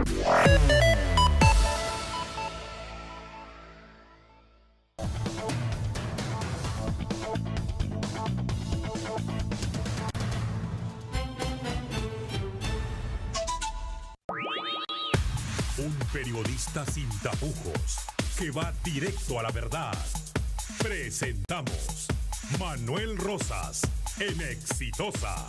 Un periodista sin tapujos, que va directo a la verdad. Presentamos Manuel Rosas en Exitosa.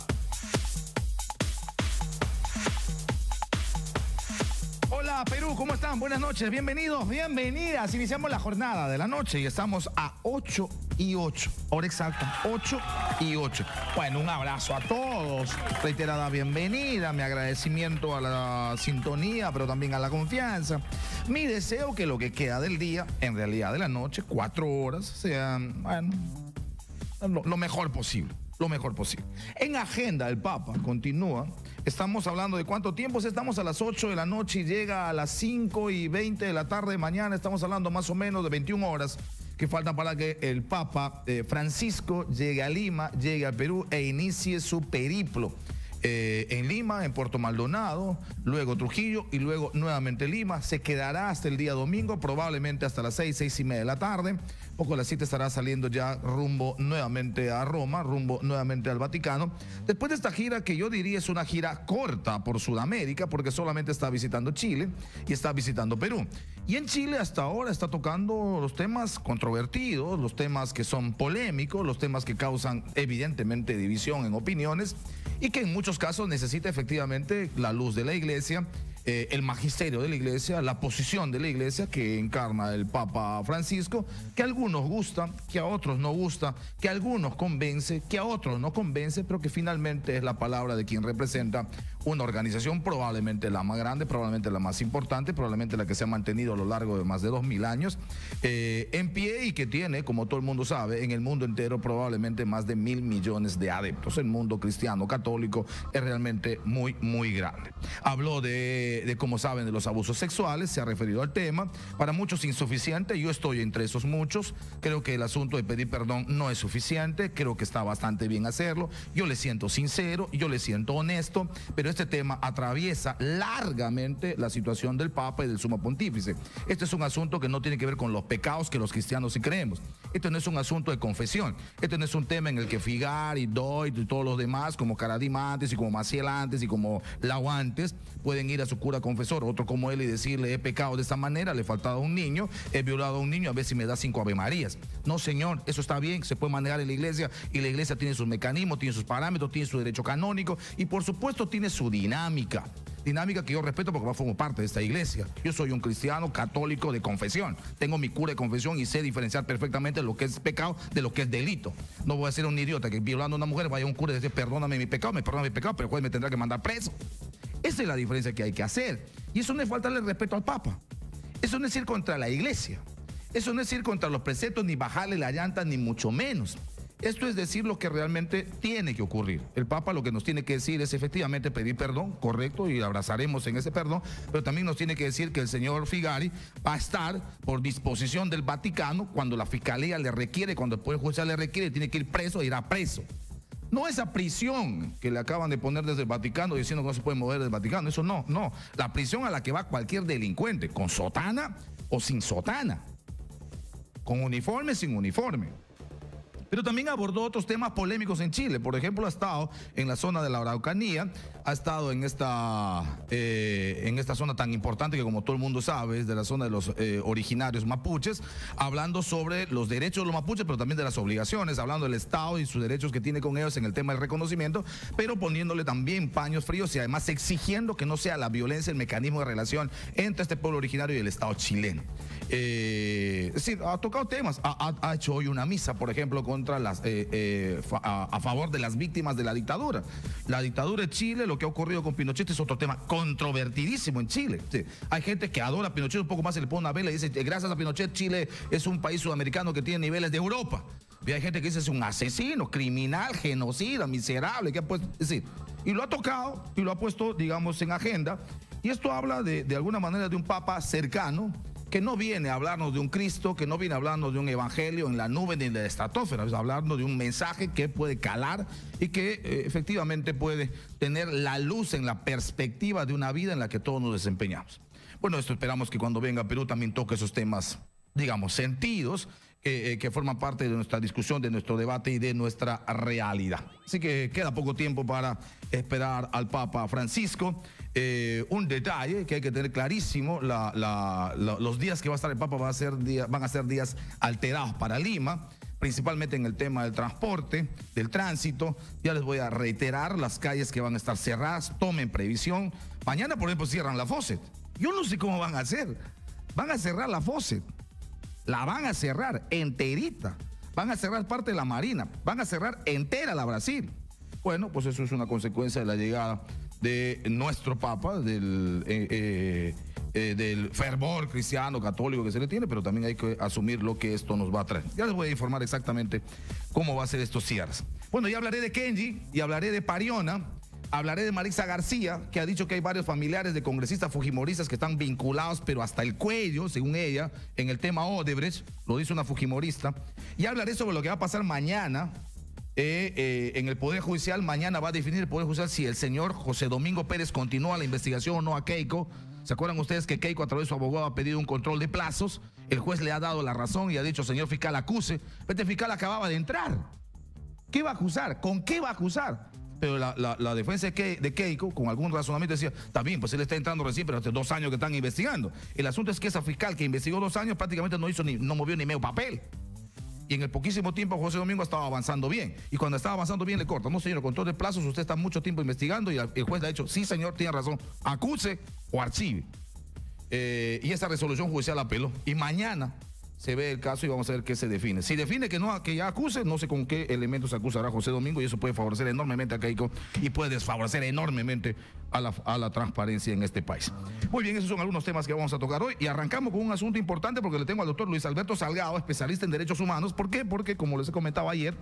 Hola Perú, ¿cómo están? Buenas noches, bienvenidos, bienvenidas. Iniciamos la jornada de la noche y estamos a 8:08, hora exacta, 8:08. Bueno, un abrazo a todos, reiterada bienvenida, mi agradecimiento a la sintonía, pero también a la confianza. Mi deseo que lo que queda del día, en realidad de la noche, 4 horas, sean, bueno, lo mejor posible. Lo mejor posible. En agenda, el Papa continúa. Estamos hablando de cuánto tiempo. Estamos a las 8 de la noche y llega a las 5:20 de la tarde de mañana. Estamos hablando más o menos de 21 horas que faltan para que el Papa Francisco llegue a Lima, llegue al Perú e inicie su periplo. En Lima, en Puerto Maldonado, luego Trujillo y luego nuevamente Lima. Se quedará hasta el día domingo, probablemente hasta las 6:30 de la tarde. Poco a las 7 estará saliendo ya rumbo nuevamente a Roma, rumbo nuevamente al Vaticano. Después de esta gira, que yo diría es una gira corta por Sudamérica, porque solamente está visitando Chile y está visitando Perú. Y en Chile hasta ahora está tocando los temas controvertidos, los temas que son polémicos, los temas que causan evidentemente división en opiniones y que en muchos casos necesita efectivamente la luz de la Iglesia, el magisterio de la Iglesia, la posición de la Iglesia que encarna el Papa Francisco, que a algunos gusta, que a otros no gusta, que a algunos convence, que a otros no convence, pero que finalmente es la palabra de quien representa una organización probablemente la más grande, probablemente la más importante, probablemente la que se ha mantenido a lo largo de más de 2000 años en pie y que tiene, como todo el mundo sabe, en el mundo entero probablemente más de 1.000 millones de adeptos. El mundo cristiano católico es realmente muy, muy grande. Habló de como saben, de los abusos sexuales, se ha referido al tema, para muchos insuficiente, yo estoy entre esos muchos, creo que el asunto de pedir perdón no es suficiente, creo que está bastante bien hacerlo, yo le siento sincero, yo le siento honesto, pero este tema atraviesa largamente la situación del Papa y del Sumo Pontífice. Este es un asunto que no tiene que ver con los pecados que los cristianos sí creemos. Esto no es un asunto de confesión. Este no es un tema en el que Figari, Doid y todos los demás, como Caradim antes y como Maciel antes y como Lau antes, pueden ir a su cura confesor, otro como él, y decirle: he pecado de esta manera, le he faltado a un niño, he violado a un niño, a ver si me da 5 Ave Marías. No, señor, eso está bien, se puede manejar en la Iglesia y la Iglesia tiene sus mecanismos, tiene sus parámetros, tiene su derecho canónico y por supuesto tiene su dinámica que yo respeto porque formo parte de esta iglesia. Yo soy un cristiano católico de confesión, tengo mi cura de confesión y sé diferenciar perfectamente lo que es pecado de lo que es delito. No voy a ser un idiota que violando a una mujer vaya a un cura y dice: perdóname mi pecado, me perdona mi pecado, pero el juez me tendrá que mandar preso. Esa es la diferencia que hay que hacer. Y eso no es faltarle respeto al Papa. Eso no es ir contra la Iglesia. Eso no es ir contra los preceptos, ni bajarle la llanta, ni mucho menos. Esto es decir lo que realmente tiene que ocurrir. El Papa lo que nos tiene que decir es efectivamente pedir perdón, correcto, y abrazaremos en ese perdón, pero también nos tiene que decir que el señor Figari va a estar por disposición del Vaticano cuando la Fiscalía le requiere, cuando el Poder Judicial le requiere, tiene que ir preso, irá preso. No esa prisión que le acaban de poner desde el Vaticano diciendo que no se puede mover del Vaticano, eso no. La prisión a la que va cualquier delincuente, con sotana o sin sotana, con uniforme, sin uniforme. Pero también abordó otros temas polémicos en Chile. Por ejemplo, ha estado en la zona de la Araucanía, ha estado en esta zona tan importante que, como todo el mundo sabe, es de la zona de los originarios mapuches, hablando sobre los derechos de los mapuches, pero también de las obligaciones, hablando del Estado y sus derechos que tiene con ellos en el tema del reconocimiento, pero poniéndole también paños fríos y además exigiendo que no sea la violencia el mecanismo de relación entre este pueblo originario y el Estado chileno. Es decir, ha tocado temas, ha hecho hoy una misa, por ejemplo, contra a favor de las víctimas de la dictadura. La dictadura de Chile, lo que ha ocurrido con Pinochet es otro tema controvertidísimo en Chile. Sí, hay gente que adora a Pinochet, un poco más se le pone una vela y dice: gracias a Pinochet Chile es un país sudamericano que tiene niveles de Europa. Y hay gente que dice: es un asesino, criminal, genocida, miserable, que ha puesto, es decir, y lo ha tocado y lo ha puesto, digamos, en agenda. Y esto habla de alguna manera de un Papa cercano, que no viene a hablarnos de un Cristo, que no viene a hablarnos de un evangelio en la nube ni en la estratosfera, es hablando de un mensaje que puede calar y que efectivamente puede tener la luz en la perspectiva de una vida en la que todos nos desempeñamos. Bueno, esto esperamos que cuando venga a Perú también toque esos temas, digamos, sentidos, que forman parte de nuestra discusión, de nuestro debate y de nuestra realidad. Así que queda poco tiempo para esperar al Papa Francisco. Un detalle que hay que tener clarísimo, los días que va a estar el Papa van a ser días alterados para Lima, principalmente en el tema del transporte, del tránsito. Ya les voy a reiterar las calles que van a estar cerradas, tomen previsión. Mañana, por ejemplo, cierran la Fawcett. Yo no sé cómo van a hacer. Van a cerrar la Fawcett. La van a cerrar enterita. Van a cerrar parte de la Marina. Van a cerrar entera la Brasil. Bueno, pues eso es una consecuencia de la llegada de nuestro Papa, del fervor cristiano, católico que se le tiene, pero también hay que asumir lo que esto nos va a traer. Ya les voy a informar exactamente cómo va a ser estos cierres. Bueno, ya hablaré de Kenji y hablaré de Pariona. Hablaré de Marisa García, que ha dicho que hay varios familiares de congresistas fujimoristas que están vinculados, pero hasta el cuello, según ella, en el tema Odebrecht, lo dice una fujimorista. Y hablaré sobre lo que va a pasar mañana en el Poder Judicial. Mañana va a definir el Poder Judicial si el señor José Domingo Pérez continúa la investigación o no a Keiko. ¿Se acuerdan ustedes que Keiko, a través de su abogado, ha pedido un control de plazos? El juez le ha dado la razón y ha dicho, señor fiscal, acuse. Este fiscal acababa de entrar. ¿Qué va a acusar? ¿Con qué va a acusar? Pero la defensa de Keiko, con algún razonamiento, decía, está bien, pues él está entrando recién, pero hace 2 años que están investigando. El asunto es que esa fiscal que investigó 2 años prácticamente no movió ni medio papel. Y en el poquísimo tiempo José Domingo estaba avanzando bien. Y cuando estaba avanzando bien le corta. No, señor, con todo el plazo, usted está mucho tiempo investigando y el juez le ha dicho, sí, señor, tiene razón, acuse o archive. Y esa resolución judicial apeló. Y mañana se ve el caso y vamos a ver qué se define. Si define que ya acuse, no sé con qué elementos acusará José Domingo, y eso puede favorecer enormemente a Keiko y puede desfavorecer enormemente a la transparencia en este país. Muy bien, esos son algunos temas que vamos a tocar hoy y arrancamos con un asunto importante porque le tengo al doctor Luis Alberto Salgado, especialista en derechos humanos. ¿Por qué? Porque, como les he comentado ayer,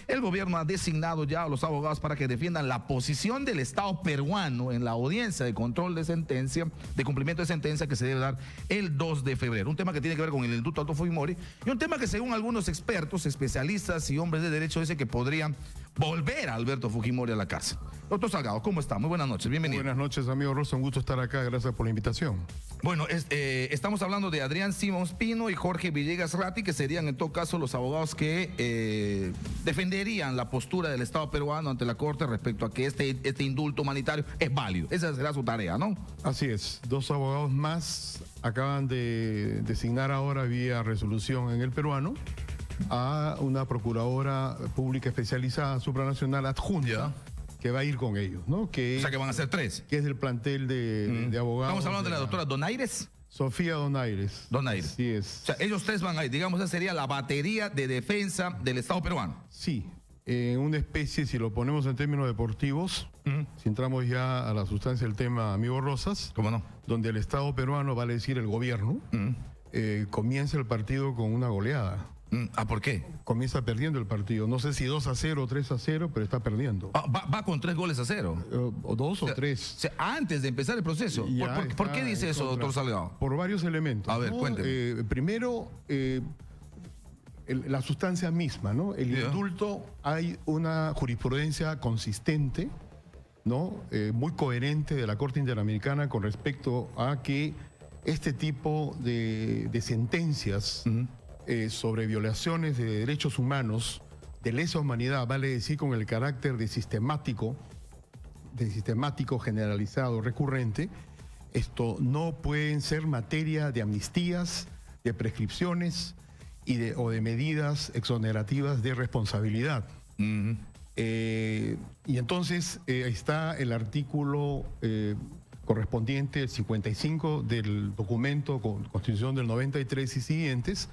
el gobierno ha designado ya a los abogados para que defiendan la posición del Estado peruano en la audiencia de control de sentencia, de cumplimiento de sentencia que se debe dar el 2 de febrero. Un tema que tiene que ver con el Indulto Alto Fujimori y un tema que, según algunos expertos, especialistas y hombres de derecho, dice que podrían volver a Alberto Fujimori a la cárcel. Doctor Salgado, ¿cómo está? Muy buenas noches, bienvenido. Buenas noches, amigo Rosa, un gusto estar acá, gracias por la invitación. Bueno, estamos hablando de Adrián Simons Pino y Jorge Villegas Ratti, que serían en todo caso los abogados que defenderían la postura del Estado peruano ante la Corte respecto a que este indulto humanitario es válido. Esa será su tarea, ¿no? Así es, 2 abogados más acaban de designar ahora vía resolución en el peruano a una procuradora pública especializada supranacional adjunta que va a ir con ellos, ¿no? O sea que van a ser 3. Que es del plantel de abogados. Estamos hablando de la doctora Donaires. Sofía Donaires. Donaires. Sí es. O sea, ellos 3 van a ir, digamos, esa sería la batería de defensa del Estado peruano. Sí, una especie, si lo ponemos en términos deportivos, si entramos ya a la sustancia del tema, amigo Rosas, ¿cómo no? Donde el Estado peruano, vale decir el gobierno, comienza el partido con una goleada. ¿Por qué? Comienza perdiendo el partido. No sé si 2-0 o 3-0, pero está perdiendo. Va con 3-0. O 2 o 3. O sea, antes de empezar el proceso. ¿Por qué dice eso, doctor Salgado? Por varios elementos. A ver, cuénteme. Primero, la sustancia misma, ¿no? El indulto, hay una jurisprudencia consistente, ¿no? Muy coherente de la Corte Interamericana con respecto a que este tipo de sentencias sobre violaciones de derechos humanos de lesa humanidad, vale decir con el carácter de sistemático generalizado, recurrente, esto no pueden ser materia de amnistías, de prescripciones o de medidas exonerativas de responsabilidad. Y entonces ahí está el artículo correspondiente, el 55 del documento Constitución del 93 y siguientes,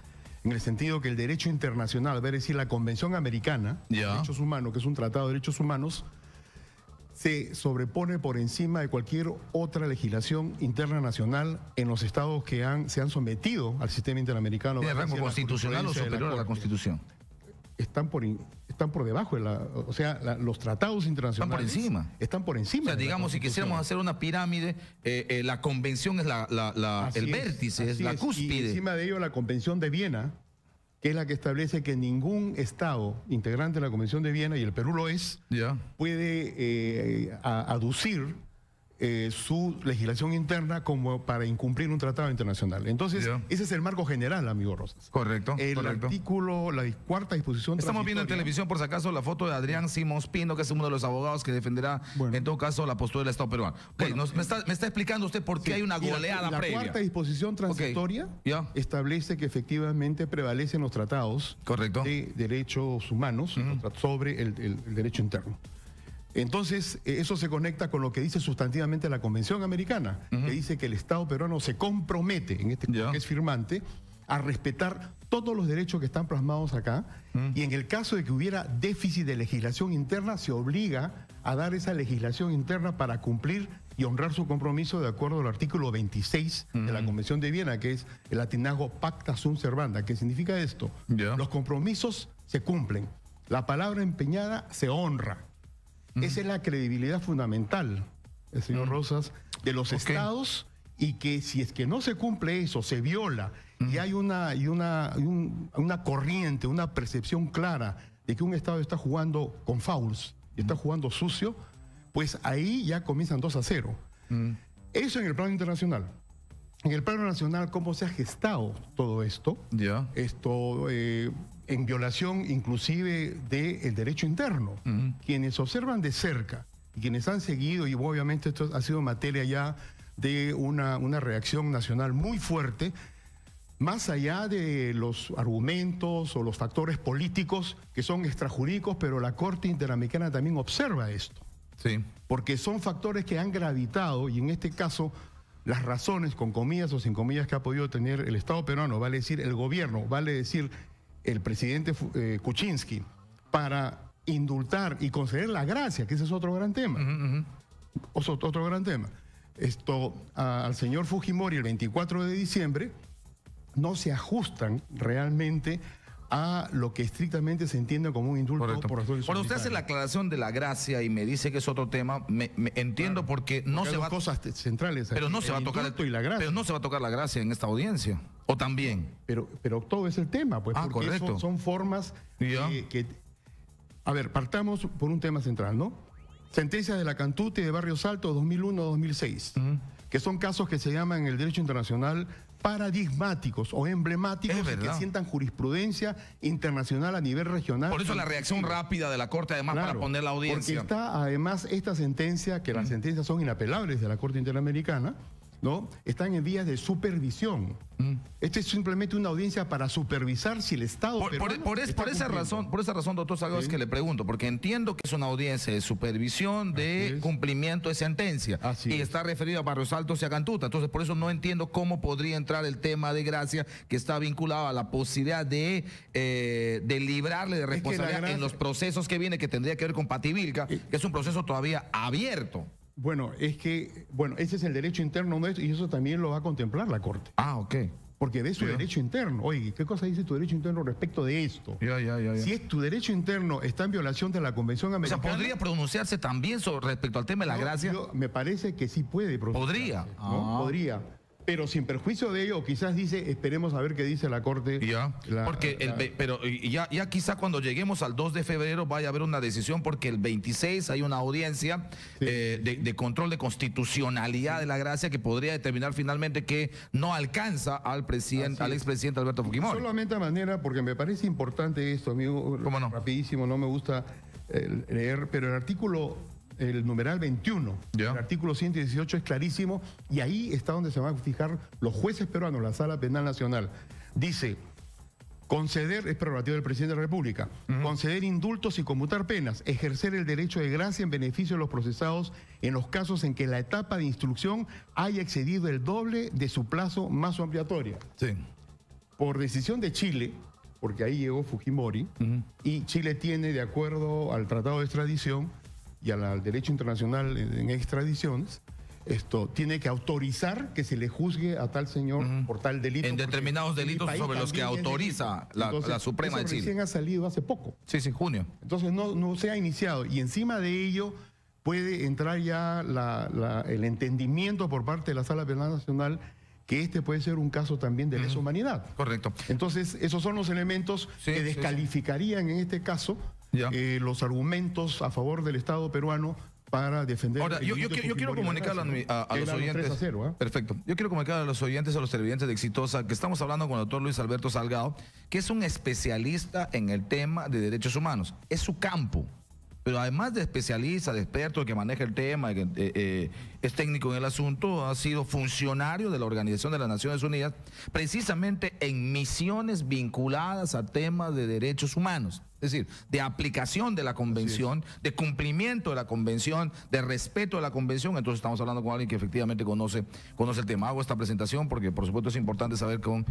en el sentido que el derecho internacional, es decir, la Convención Americana de Derechos Humanos, que es un tratado de derechos humanos, se sobrepone por encima de cualquier otra legislación interna nacional en los estados que se han sometido al sistema interamericano. ¿Tiene rango constitucional o superior a la Constitución? están por debajo de o sea, los tratados internacionales están por encima. O sea, digamos, si quisiéramos hacer una pirámide, la convención es el vértice, es la cúspide. Y encima de ello, la Convención de Viena, que es la que establece que ningún Estado integrante de la Convención de Viena, y el Perú lo es, puede aducir su legislación interna como para incumplir un tratado internacional. Entonces, ese es el marco general, amigo Rosas. Correcto. Artículo, la cuarta disposición. Estamos viendo en televisión, por si acaso, la foto de Adrián Simons Pino, que es uno de los abogados que defenderá, en todo caso, la postura del Estado peruano. Me está explicando usted por qué hay una goleada previa. La cuarta disposición transitoria establece que efectivamente prevalecen los tratados de derechos humanos sobre el derecho interno. Entonces, eso se conecta con lo que dice sustantivamente la Convención Americana, que dice que el Estado peruano se compromete, en este caso que es firmante, a respetar todos los derechos que están plasmados acá, y en el caso de que hubiera déficit de legislación interna, se obliga a dar esa legislación interna para cumplir y honrar su compromiso de acuerdo al artículo 26 de la Convención de Viena, que es el latinazgo pacta sunt servanda. ¿Qué significa esto? Los compromisos se cumplen, la palabra empeñada se honra. Esa es la credibilidad fundamental, el señor Rosas, de los estados, y que si es que no se cumple eso, se viola, y hay una corriente, una percepción clara de que un estado está jugando con fouls, y está jugando sucio, pues ahí ya comienzan 2-0. Eso en el plano internacional. En el plano nacional, ¿cómo se ha gestado todo esto? En violación inclusive del derecho interno. Quienes observan de cerca y quienes han seguido, y obviamente esto ha sido materia ya de una reacción nacional muy fuerte, más allá de los argumentos o los factores políticos que son extrajurídicos, pero la Corte Interamericana también observa esto. Porque son factores que han gravitado, y en este caso las razones, con comillas o sin comillas, que ha podido tener el Estado peruano, vale decir el gobierno, vale decir el presidente Kuczynski, para indultar y conceder la gracia, que ese es otro gran tema. Otro gran tema. Al señor Fujimori el 24 de diciembre no se ajustan realmente a lo que estrictamente se entiende como un indulto por razones. Cuando usted hace la aclaración de la gracia y me dice que es otro tema, me entiendo porque no se va a cosas centrales, pero no se va a tocar pero no se va a tocar la gracia en esta audiencia, o también. Pero todo es el tema, pues, porque son formas que a ver, partamos por un tema central, ¿no? Sentencias de la Cantute de Barrios Altos 2001-2006, que son casos que se llaman en el derecho internacional paradigmáticos o emblemáticos y que sientan jurisprudencia internacional a nivel regional. Por eso la reacción rápida de la Corte, además, para poner la audiencia. Porque está además esta sentencia, que las sentencias son inapelables de la Corte Interamericana, ¿no? Están en vías de supervisión. Este es simplemente una audiencia para supervisar si el Estado por esa razón, doctor Salgado, es que le pregunto, porque entiendo que es una audiencia de supervisión de cumplimiento de sentencia y está referido a Barrios Altos y a Cantuta. Entonces, por eso no entiendo cómo podría entrar el tema de gracia, que está vinculado a la posibilidad de librarle de responsabilidad en los procesos que viene, que tendría que ver con Pativilca, que es un proceso todavía abierto. Bueno, ese es el derecho interno nuestro, y eso también lo va a contemplar la Corte. Porque ve su derecho interno. Oye, ¿qué cosa dice tu derecho interno respecto de esto? Si es tu derecho interno está en violación de la Convención Americana. O sea, ¿podría pronunciarse también respecto al tema de la gracia? Me parece que sí puede pronunciarse. ¿Podría? Podría. Pero sin perjuicio de ello, quizás dice, esperemos a ver qué dice la Corte. Pero ya quizá cuando lleguemos al 2 de febrero vaya a haber una decisión, porque el 26 hay una audiencia de control de constitucionalidad de la gracia que podría determinar finalmente que no alcanza al expresidente Alberto Fujimori. Solamente a manera, porque me parece importante esto, amigo. ¿Cómo no? Rapidísimo, no me gusta leer, pero el artículo... El numeral 21, el artículo 118 es clarísimo, y ahí está donde se van a fijar los jueces peruanos, la Sala Penal Nacional. Dice, conceder, es prerrogativa del presidente de la República, conceder indultos y conmutar penas, ejercer el derecho de gracia en beneficio de los procesados en los casos en que la etapa de instrucción haya excedido el doble de su plazo más ampliatoria. Por decisión de Chile, porque ahí llegó Fujimori, y Chile tiene, de acuerdo al Tratado de Extradición y al derecho internacional en extradiciones, esto tiene que autorizar que se le juzgue a tal señor por tal delito. En determinados delitos sobre los que autoriza la Suprema de Chile. Recién ha salido hace poco. Sí, junio. Entonces no se ha iniciado. Y encima de ello puede entrar ya el entendimiento por parte de la Sala Penal Nacional que este puede ser un caso también de lesa humanidad. Correcto. Entonces, esos son los elementos que descalificarían en este caso los argumentos a favor del Estado peruano para defender... Ahora, yo quiero comunicarle a los oyentes... 3-0, ¿eh? Perfecto. Yo quiero comunicar a los oyentes, a los televidentes de Exitosa, que estamos hablando con el doctor Luis Alberto Salgado, que es un especialista en el tema de derechos humanos. Es su campo. Pero además de especialista, de experto que maneja el tema, que es técnico en el asunto, ha sido funcionario de la Organización de las Naciones Unidas, precisamente en misiones vinculadas a temas de derechos humanos. Es decir, de aplicación de la convención, de cumplimiento de la convención, de respeto de la convención. Entonces estamos hablando con alguien que efectivamente conoce el tema. Hago esta presentación porque por supuesto es importante saber con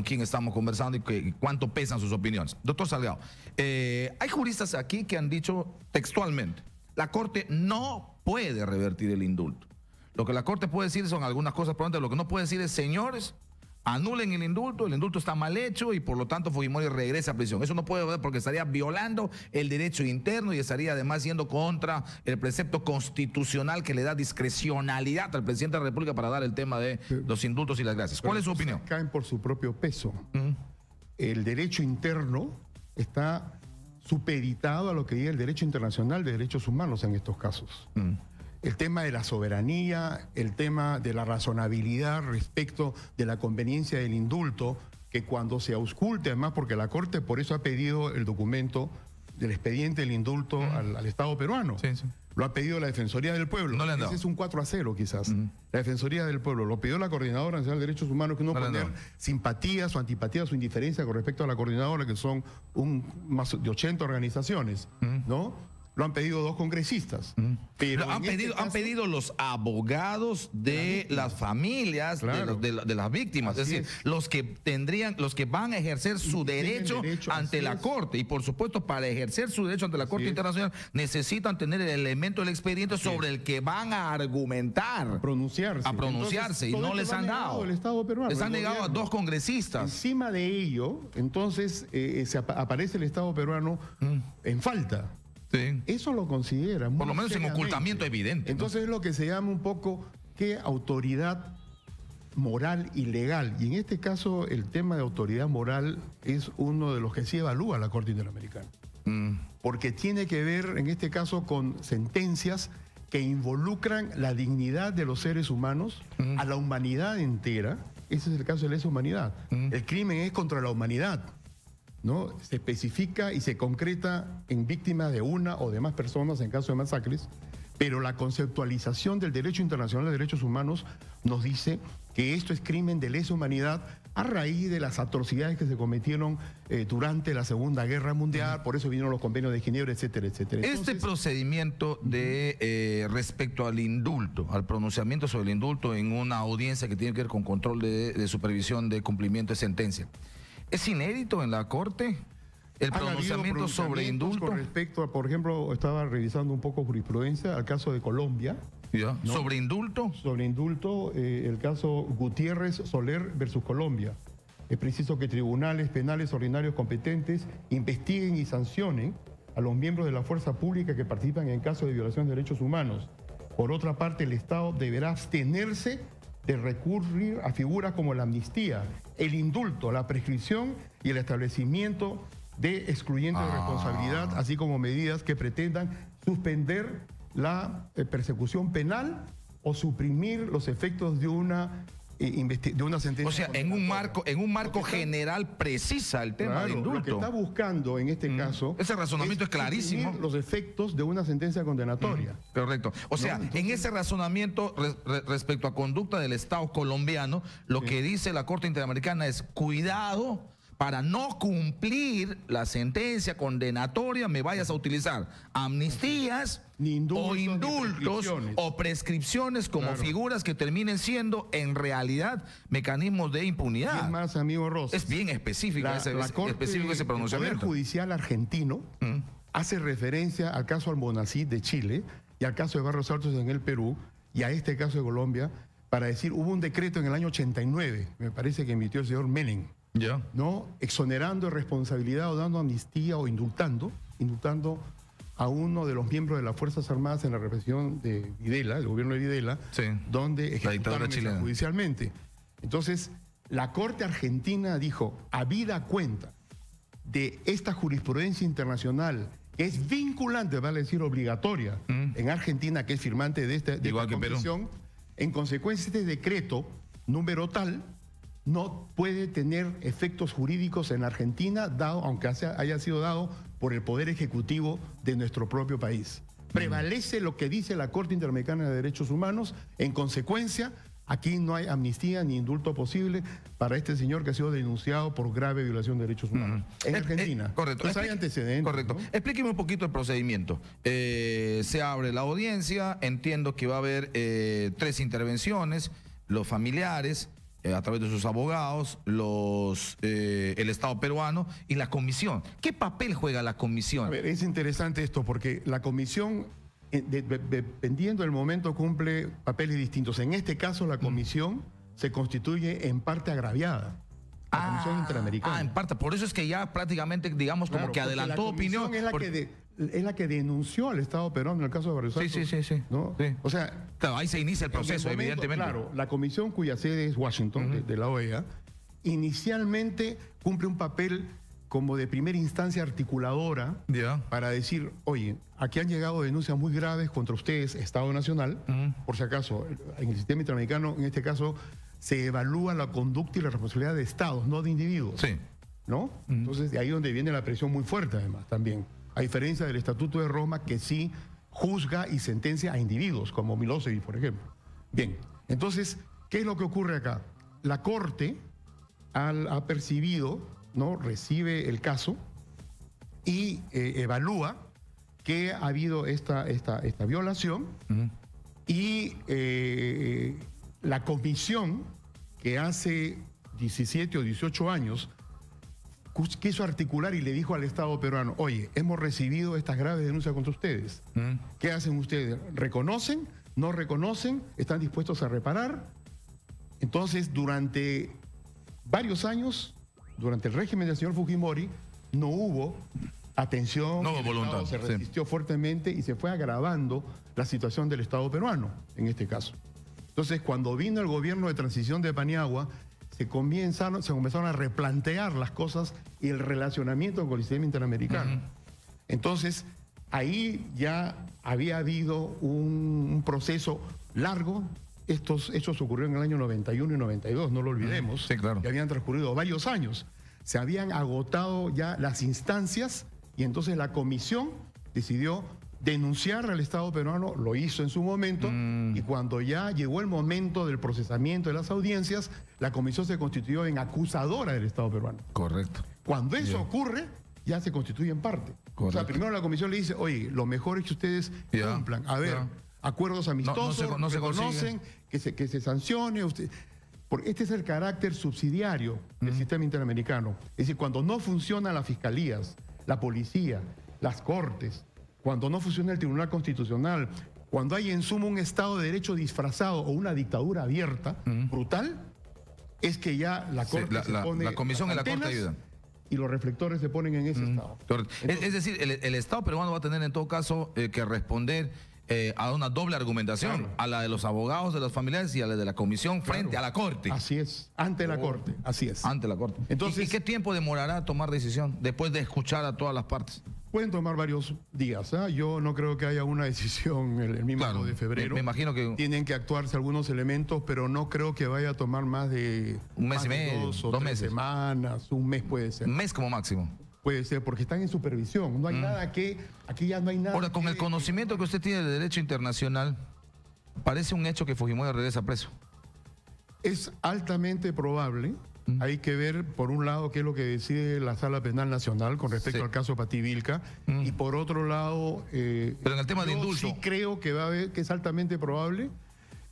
quién estamos conversando y cuánto pesan sus opiniones. Doctor Salgado, hay juristas aquí que han dicho textualmente, la Corte no puede revertir el indulto. Lo que la Corte puede decir son algunas cosas, pero lo que no puede decir es, señores, anulen el indulto está mal hecho y por lo tanto Fujimori regresa a prisión. Eso no puede haber porque estaría violando el derecho interno y estaría además yendo contra el precepto constitucional que le da discrecionalidad al presidente de la República para dar el tema de los indultos y las gracias. ¿Cuál es su opinión? Caen por su propio peso. El derecho interno está supeditado a lo que diga el derecho internacional de derechos humanos en estos casos. El tema de la soberanía, el tema de la razonabilidad respecto de la conveniencia del indulto, que cuando se ausculte, además porque la Corte por eso ha pedido el documento del expediente del indulto al Estado peruano. Sí. Lo ha pedido la Defensoría del Pueblo. No le han dado. Ese es un 4-0 quizás. La Defensoría del Pueblo. Lo pidió la Coordinadora Nacional de Derechos Humanos, que no poner simpatías o antipatías o indiferencia con respecto a la Coordinadora, que son más de 80 organizaciones, ¿no? Lo han pedido 2 congresistas. Pero han pedido los abogados de las familias, claro, de las víctimas. Es decir, los que van a ejercer su derecho ante la Corte. Y por supuesto, para ejercer su derecho ante la Corte Internacional, necesitan tener el elemento del expediente sobre el que van a argumentar. A pronunciarse. Entonces, y no les han dado. El Estado peruano, les han negado a 2 congresistas. Encima de ello, entonces, aparece el Estado peruano en falta. Sí. Eso lo considera por lo menos en ocultamiento evidente. Entonces es lo que se llama un poco ¿qué autoridad moral y legal? Y en este caso el tema de autoridad moral es uno de los que sí evalúa la Corte Interamericana. Porque tiene que ver en este caso con sentencias que involucran la dignidad de los seres humanos, a la humanidad entera. Ese es el caso de lesa humanidad. El crimen es contra la humanidad, ¿no? Se especifica y se concreta en víctimas de una o de más personas en caso de masacres, pero la conceptualización del derecho internacional de derechos humanos nos dice que esto es crimen de lesa humanidad a raíz de las atrocidades que se cometieron durante la Segunda Guerra Mundial, por eso vinieron los convenios de Ginebra, etcétera, etcétera. Entonces, este procedimiento de respecto al indulto, al pronunciamiento sobre el indulto en una audiencia que tiene que ver con control de supervisión de cumplimiento de sentencia, ¿es inédito en la Corte el pronunciamiento sobre indulto? Con respecto a, por ejemplo, estaba revisando un poco jurisprudencia al caso de Colombia. ¿No? ¿Sobre indulto? Sobre indulto, el caso Gutiérrez Soler versus Colombia. Es preciso que tribunales penales ordinarios competentes investiguen y sancionen a los miembros de la fuerza pública que participan en casos de violación de derechos humanos. Por otra parte, el Estado deberá abstenerse de recurrir a figuras como la amnistía, el indulto, la prescripción y el establecimiento de excluyentes de responsabilidad, así como medidas que pretendan suspender la persecución penal o suprimir los efectos de una sentencia. O sea, en un marco general precisa el tema de indulto. Lo que está buscando en este caso... Ese razonamiento es clarísimo. Los efectos de una sentencia condenatoria. Correcto. O sea, entonces, en ese razonamiento respecto a conducta del Estado colombiano, lo que dice la Corte Interamericana es cuidado para no cumplir la sentencia condenatoria, me vayas a utilizar amnistías o indultos o prescripciones como figuras que terminen siendo en realidad mecanismos de impunidad. ¿Qué más, amigo Ross? Es bien específico ese pronunciamiento. El Poder Judicial argentino hace referencia al caso Almonacid de Chile y al caso de Barros Altos en el Perú, y a este caso de Colombia para decir, hubo un decreto en el año 89, me parece que emitió el señor Menem, Ya. ¿no? Exonerando de responsabilidad o dando amnistía o indultando a uno de los miembros de las Fuerzas Armadas en la represión de Videla, el gobierno de Videla, Sí. donde dictadura ejecutaron chilena. judicialmente. Entonces, la Corte Argentina dijo, habida cuenta de esta jurisprudencia internacional, que es vinculante, vale decir obligatoria, en Argentina, que es firmante de esta Igual que Perú. convención, en consecuencia este decreto número tal no puede tener efectos jurídicos en Argentina, dado, aunque haya sido dado por el Poder Ejecutivo de nuestro propio país. Prevalece lo que dice la Corte Interamericana de Derechos Humanos. En consecuencia, aquí no hay amnistía ni indulto posible para este señor que ha sido denunciado por grave violación de derechos humanos en Argentina. Correcto. Entonces hay antecedentes. Correcto. ¿no? Explíqueme un poquito el procedimiento. Se abre la audiencia, entiendo que va a haber 3 intervenciones, los familiares, a través de sus abogados, el Estado peruano y la comisión. ¿Qué papel juega la comisión? A ver, es interesante esto porque la comisión, dependiendo del momento, cumple papeles distintos. En este caso, la comisión se constituye en parte agraviada. La Comisión Interamericana. En parte. Por eso es que ya prácticamente, digamos, como Claro, que porque adelantó la comisión opinión. Es la que denunció al Estado peruano en el caso de Barrio Santos. Sí. ¿no? Sí. O sea, Claro, ahí se inicia el proceso, en el momento, evidentemente. Claro, la comisión cuya sede es Washington, de la OEA, inicialmente cumple un papel como de primera instancia articuladora Ya. para decir, oye, aquí han llegado denuncias muy graves contra ustedes, Estado Nacional, por si acaso, en el sistema interamericano, en este caso, se evalúa la conducta y la responsabilidad de Estados, no de individuos. Sí. ¿No? Entonces, de ahí donde viene la presión muy fuerte, además, también. A diferencia del Estatuto de Roma, que sí juzga y sentencia a individuos, como Milosevic, por ejemplo. Bien, entonces, ¿qué es lo que ocurre acá? La Corte ha percibido, ¿no? Recibe el caso y evalúa que ha habido esta violación y la comisión que hace 17 o 18 años quiso articular y le dijo al Estado peruano, oye, hemos recibido estas graves denuncias contra ustedes. ¿Qué hacen ustedes? ¿Reconocen? ¿No reconocen? ¿Están dispuestos a reparar? Entonces, durante varios años, durante el régimen del señor Fujimori, no hubo atención. No hubo el voluntad, Estado se sí. resistió fuertemente y se fue agravando la situación del Estado peruano, en este caso. Entonces, cuando vino el gobierno de transición de Paniagua, se comenzaron a replantear las cosas y el relacionamiento con el sistema interamericano. Entonces, ahí ya había habido un proceso largo. Estos hechos ocurrieron en el año 91 y 92, no lo olvidemos. Sí, claro. Que habían transcurrido varios años. Se habían agotado ya las instancias y entonces la comisión decidió denunciar al Estado peruano, lo hizo en su momento, y cuando ya llegó el momento del procesamiento de las audiencias, la comisión se constituyó en acusadora del Estado peruano. Correcto. Cuando eso ocurre, ya se constituye en parte. O sea, Correcto. primero la comisión le dice, oye, lo mejor es que ustedes Ya, cumplan. A ver, ya. acuerdos amistosos, no se reconocen, que se sancione. Porque este es el carácter subsidiario del sistema interamericano. Es decir, cuando no funcionan las fiscalías, la policía, las cortes, cuando no funciona el Tribunal Constitucional, cuando hay en suma un Estado de Derecho disfrazado o una dictadura abierta, brutal, es que ya la Corte se pone la comisión y la Corte antenas ayudan. y los reflectores se ponen en ese Estado. Correcto. Es decir, el Estado peruano va a tener en todo caso que responder a una doble argumentación, Claro. a la de los abogados de los familiares y a la de la comisión frente a la Corte. Así es, ante la Corte, así es. Ante la Corte. Entonces- ¿Y qué tiempo demorará tomar decisión después de escuchar a todas las partes? Pueden tomar varios días. Yo no creo que haya una decisión el mismo Claro, de febrero. me imagino que- Tienen que actuarse algunos elementos, pero no creo que vaya a tomar más de Un mes más y de medio, 2 o 2 3 meses. semanas, un mes puede ser. Un mes como máximo. Puede ser, porque están en supervisión. No hay nada que, aquí ya no hay nada. Ahora, con que- el conocimiento que usted tiene del derecho internacional, parece un hecho que Fujimori regresa preso. Es altamente probable. Hay que ver, por un lado, qué es lo que decide la Sala Penal Nacional con respecto Sí. al caso Pati Vilca, y por otro lado... Pero en el tema de yo indulto. sí creo que va a haber, que es altamente probable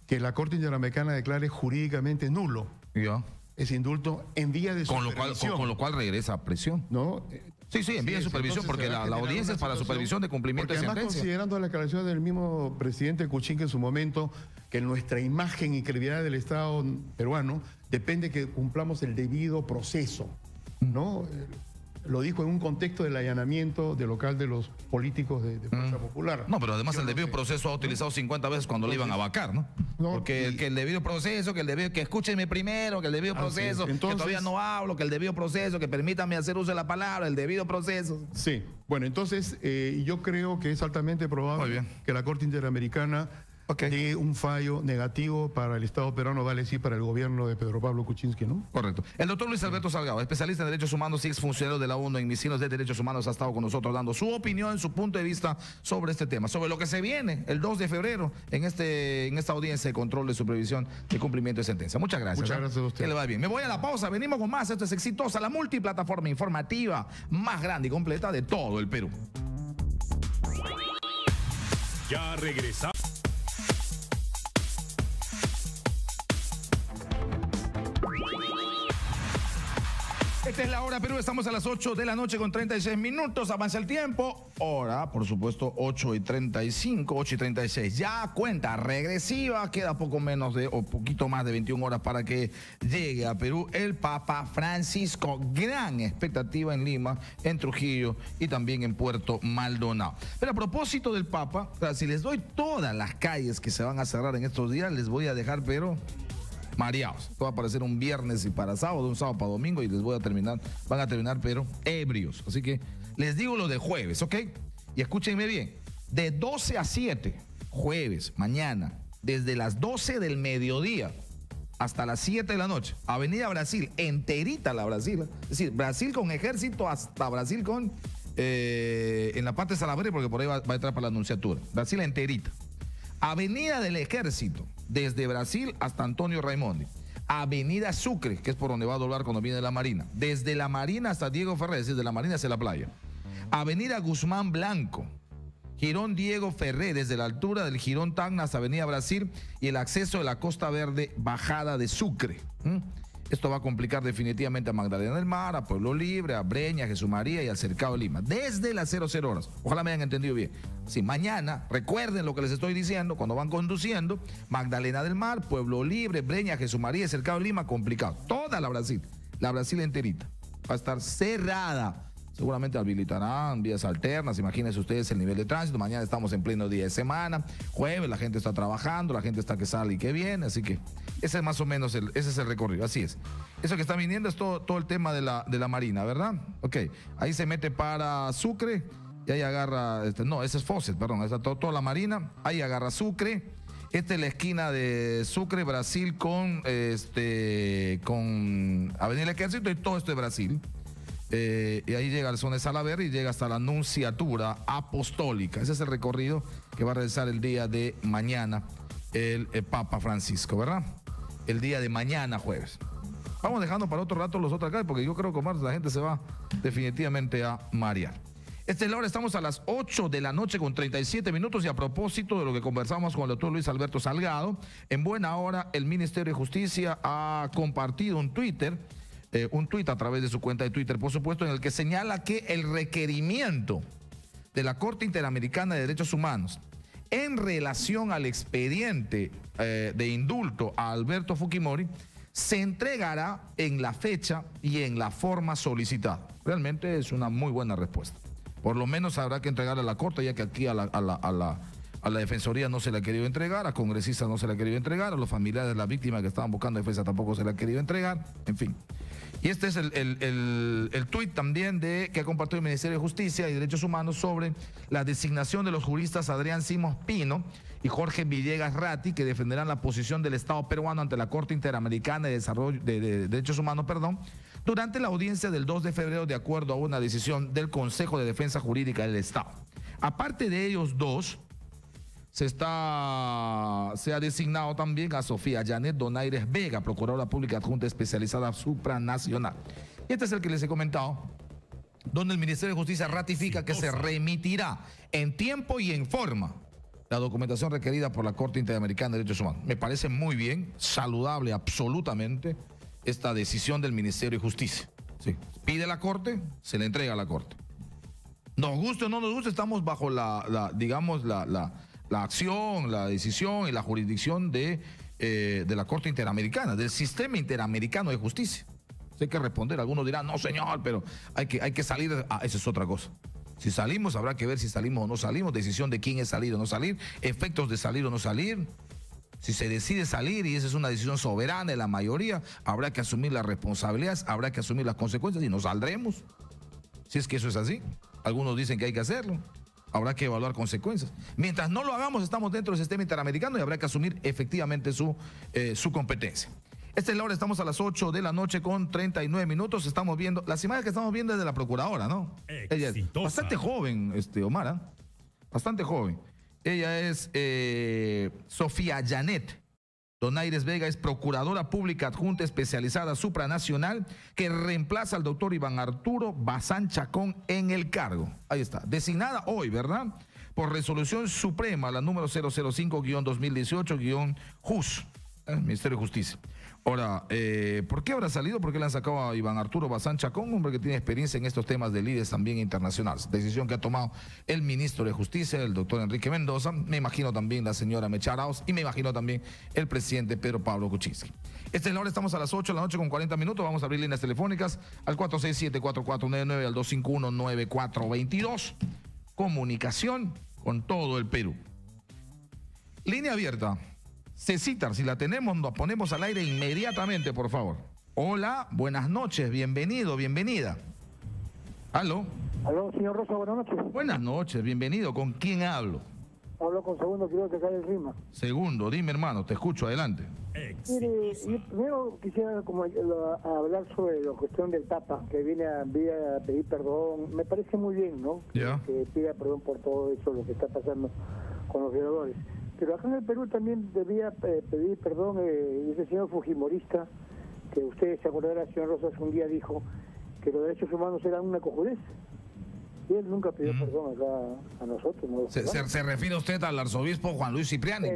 que la Corte Interamericana declare jurídicamente nulo ¿Ya? ese indulto en vía de supervisión. Con lo cual regresa a prisión. ¿No? Sí, en vía de supervisión, porque la audiencia es para supervisión de cumplimiento de sentencia. Considerando la declaración del mismo presidente Kuczynski en su momento, que nuestra imagen y credibilidad del Estado peruano depende que cumplamos el debido proceso, ¿no? Lo dijo en un contexto del allanamiento del local de los políticos de Fuerza Popular. No, pero además el debido proceso ha utilizado 50 veces cuando le iban a vacar, ¿no? Porque que el debido proceso, que escúchenme primero, que el debido proceso, entonces, que todavía no hablo, que el debido proceso, que permítame hacer uso de la palabra, el debido proceso. Sí, bueno, entonces yo creo que es altamente probable que la Corte Interamericana de un fallo negativo para el Estado peruano, vale decir, para el gobierno de Pedro Pablo Kuczynski, ¿no? Correcto. El doctor Luis Alberto Salgado, especialista en derechos humanos y exfuncionario de la ONU en misiones de derechos humanos, ha estado con nosotros dando su opinión, su punto de vista sobre este tema, sobre lo que se viene el 2 de febrero en esta audiencia de control de supervisión de cumplimiento de sentencia. Muchas gracias. Muchas gracias a usted. Que le va bien. Me voy a la pausa, venimos con más. Esto es Exitosa, la multiplataforma informativa más grande y completa de todo el Perú. Ya regresamos. Esta es la hora Perú, estamos a las 8 de la noche con 36 minutos, avanza el tiempo, hora, por supuesto, 8:35, 8:36, ya cuenta regresiva, queda poco menos de, o poquito más de 21 horas para que llegue a Perú el Papa Francisco, gran expectativa en Lima, en Trujillo y también en Puerto Maldonado. Pero a propósito del Papa, o sea, si les doy todas las calles que se van a cerrar en estos días, les voy a dejar, pero mareados. Esto va a parecer un viernes y para sábado, un sábado para domingo y van a terminar pero ebrios. Así que les digo lo de jueves, ¿ok? Y escúchenme bien, de 12 a 7, jueves, mañana, desde las 12 del mediodía hasta las 7 de la noche, Avenida Brasil, enterita la Brasil, es decir, Brasil con ejército hasta Brasil con, en la parte de Salaverry, porque por ahí va a entrar para la Anunciatura, Brasil enterita. Avenida del Ejército, desde Brasil hasta Antonio Raimondi. Avenida Sucre, que es por donde va a doblar cuando viene la Marina. Desde la Marina hasta Diego Ferré, es decir, de la Marina hacia la playa. Avenida Guzmán Blanco. Girón Diego Ferré, desde la altura del Girón Tacna hasta Avenida Brasil y el acceso de la Costa Verde, bajada de Sucre. Esto va a complicar definitivamente a Magdalena del Mar, a Pueblo Libre, a Breña, a Jesús María y al Cercado de Lima. Desde las 00 horas. Ojalá me hayan entendido bien. Sí, mañana, recuerden lo que les estoy diciendo cuando van conduciendo. Magdalena del Mar, Pueblo Libre, Breña, Jesús María y Cercado de Lima, complicado. Toda la Brasil enterita va a estar cerrada. Seguramente habilitarán vías alternas, imagínense ustedes el nivel de tránsito. Mañana estamos en pleno día de semana, jueves, la gente está trabajando, la gente está que sale y que viene, así que ese es más o menos ese es el recorrido, así es. Eso que está viniendo es todo el tema de la Marina, ¿verdad? Ok, ahí se mete para Sucre y ahí agarra, no, ese es Fawcett, perdón, esa toda la Marina, ahí agarra Sucre. Esta es la esquina de Sucre, Brasil con Avenida del Ejército y todo esto es Brasil. Y ahí llega al zona de Salaverry y llega hasta la Anunciatura Apostólica. Ese es el recorrido que va a realizar el día de mañana el Papa Francisco, ¿verdad? El día de mañana, jueves. Vamos dejando para otro rato los otros acá, porque yo creo que más la gente se va definitivamente a marear. Esta es la hora, estamos a las 8 de la noche con 37 minutos y a propósito de lo que conversamos con el doctor Luis Alberto Salgado, en buena hora el Ministerio de Justicia ha compartido un tuit a través de su cuenta de Twitter, por supuesto, en el que señala que el requerimiento de la Corte Interamericana de Derechos Humanos en relación al expediente de indulto a Alberto Fujimori se entregará en la fecha y en la forma solicitada. Realmente es una muy buena respuesta. Por lo menos habrá que entregarle a la Corte, ya que aquí a la Defensoría no se le ha querido entregar, a congresistas no se le ha querido entregar, a los familiares de las víctimas que estaban buscando defensa tampoco se le ha querido entregar, en fin. Y este es el tuit también que ha compartido el Ministerio de Justicia y Derechos Humanos sobre la designación de los juristas Adrián Simos Pino y Jorge Villegas Ratti, que defenderán la posición del Estado peruano ante la Corte Interamericana de Derechos Humanos, durante la audiencia del 2 de febrero, de acuerdo a una decisión del Consejo de Defensa Jurídica del Estado. Aparte de ellos dos, se ha designado también a Sofía Janet Donaires Vega, Procuradora Pública Adjunta Especializada Supranacional. Y este es el que les he comentado, donde el Ministerio de Justicia ratifica que se remitirá en tiempo y en forma la documentación requerida por la Corte Interamericana de Derechos Humanos. Me parece muy bien, saludable absolutamente. esta decisión del Ministerio de Justicia. Sí. Pide la Corte, se le entrega a la Corte. Nos guste o no nos guste, estamos bajo la acción, la decisión y la jurisdicción de la Corte Interamericana, del Sistema Interamericano de Justicia. Hay que responder. Algunos dirán, no señor, pero hay que salir. Esa es otra cosa. Si salimos, habrá que ver si salimos o no salimos, decisión de quién es salir o no salir, efectos de salir o no salir. Si se decide salir y esa es una decisión soberana de la mayoría, habrá que asumir las responsabilidades, habrá que asumir las consecuencias y nos saldremos. Si es que eso es así. Algunos dicen que hay que hacerlo. Habrá que evaluar consecuencias. Mientras no lo hagamos, estamos dentro del sistema interamericano y habrá que asumir efectivamente su competencia. Esta es la hora, estamos a las 8 de la noche con 39 minutos. Estamos viendo, las imágenes que estamos viendo es de la procuradora, ¿no? Ella es bastante joven, Omar, ¿eh? Bastante joven. Ella es Sofía Janet Donaires Vega, es procuradora pública adjunta especializada supranacional que reemplaza al doctor Iván Arturo Bazán Chacón en el cargo. Ahí está, designada hoy, ¿verdad? Por resolución suprema, la número 005-2018-JUS, Ministerio de Justicia. Ahora, ¿por qué habrá salido? ¿Por qué le han sacado a Iván Arturo Bazán Chacón? Hombre que tiene experiencia en estos temas de líderes también internacionales. Decisión que ha tomado el ministro de Justicia, el doctor Enrique Mendoza, me imagino también la señora Mecha Arauz y me imagino también el presidente Pedro Pablo Kuczynski. Esta es la hora, estamos a las 8 de la noche con 40 minutos. Vamos a abrir líneas telefónicas al 467-4499, al 251-9422. Comunicación con todo el Perú. Línea abierta. Cecitar, si la tenemos, nos ponemos al aire inmediatamente, por favor. Hola, buenas noches, bienvenido, bienvenida. ¿Aló? Aló, señor Rosa, buenas noches. Buenas noches, bienvenido. ¿Con quién hablo? Hablo con Segundo, creo que cae el Rima. Segundo, dime hermano, te escucho, adelante. Mire, yo primero quisiera hablar sobre la cuestión del Papa, que viene a pedir perdón. Me parece muy bien, ¿no? Ya. Que pida perdón por todo eso, lo que está pasando con los violadores. Pero acá en el Perú también debía pedir perdón ese señor fujimorista, que ustedes se acordarán, señor Rosas, un día dijo que los derechos humanos eran una cojudez. Y él nunca pidió perdón acá a nosotros. ¿No? ¿Se refiere usted al arzobispo Juan Luis Cipriani,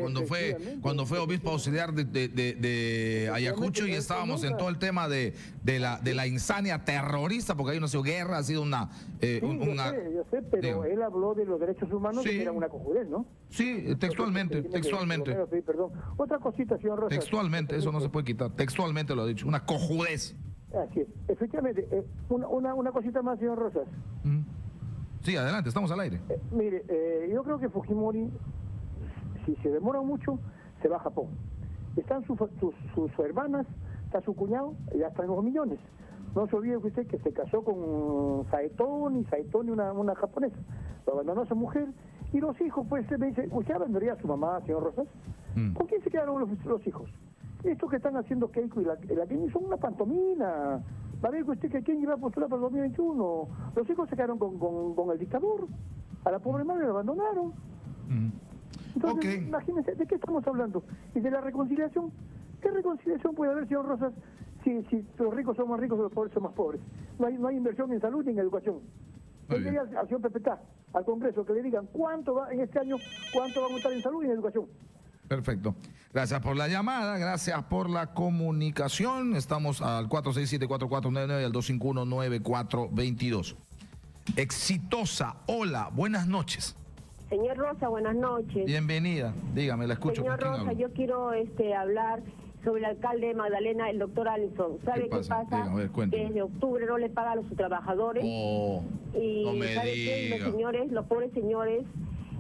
cuando fue obispo auxiliar de Ayacucho y estábamos en todo el tema de la insania terrorista, porque ahí no ha sido guerra, ha sido una... yo sé, pero él habló de los derechos humanos que eran una cojudez, ¿no? Sí, textualmente. Perdón. Otra cosita, señor Rosas. Textualmente, eso no se puede quitar, textualmente lo ha dicho, una cojudez. Así es, efectivamente. Una cosita más, señor Rosas. Sí, adelante, estamos al aire. Mire, yo creo que Fujimori, si se demora mucho, se va a Japón. Están sus hermanas, está su cuñado, ya están los millones. No se olvide usted que se casó con Saetoni, una japonesa. Lo abandonó a su mujer y los hijos, pues, me dice, ¿usted abandonaría a su mamá, señor Rosas? ¿Con quién se quedaron los hijos? Estos que están haciendo Keiko y la Kenny son una pantomina. Va a ver que usted que Kenny va a postular para el 2021. Los hijos se quedaron con el dictador. A la pobre madre la abandonaron. Entonces, imagínense, ¿de qué estamos hablando? Y de la reconciliación. ¿Qué reconciliación puede haber, señor Rosas, si los ricos son más ricos y los pobres son más pobres? No hay inversión en salud ni en educación. Yo quería al señor Pepetá, al Congreso, que le digan cuánto va en este año, cuánto va a aumentar en salud y en educación. Perfecto. Gracias por la llamada, gracias por la comunicación. Estamos al 467-4499 y al 251-9422. Exitosa, hola, buenas noches. Señor Rosa, buenas noches. Bienvenida, dígame, la escucho. Señor Rosa, yo quiero hablar sobre el alcalde de Magdalena, el doctor Allison. ¿Sabe qué pasa? Dígame, desde octubre no le pagan a sus trabajadores. Y no me ¿sabe qué? Los pobres señores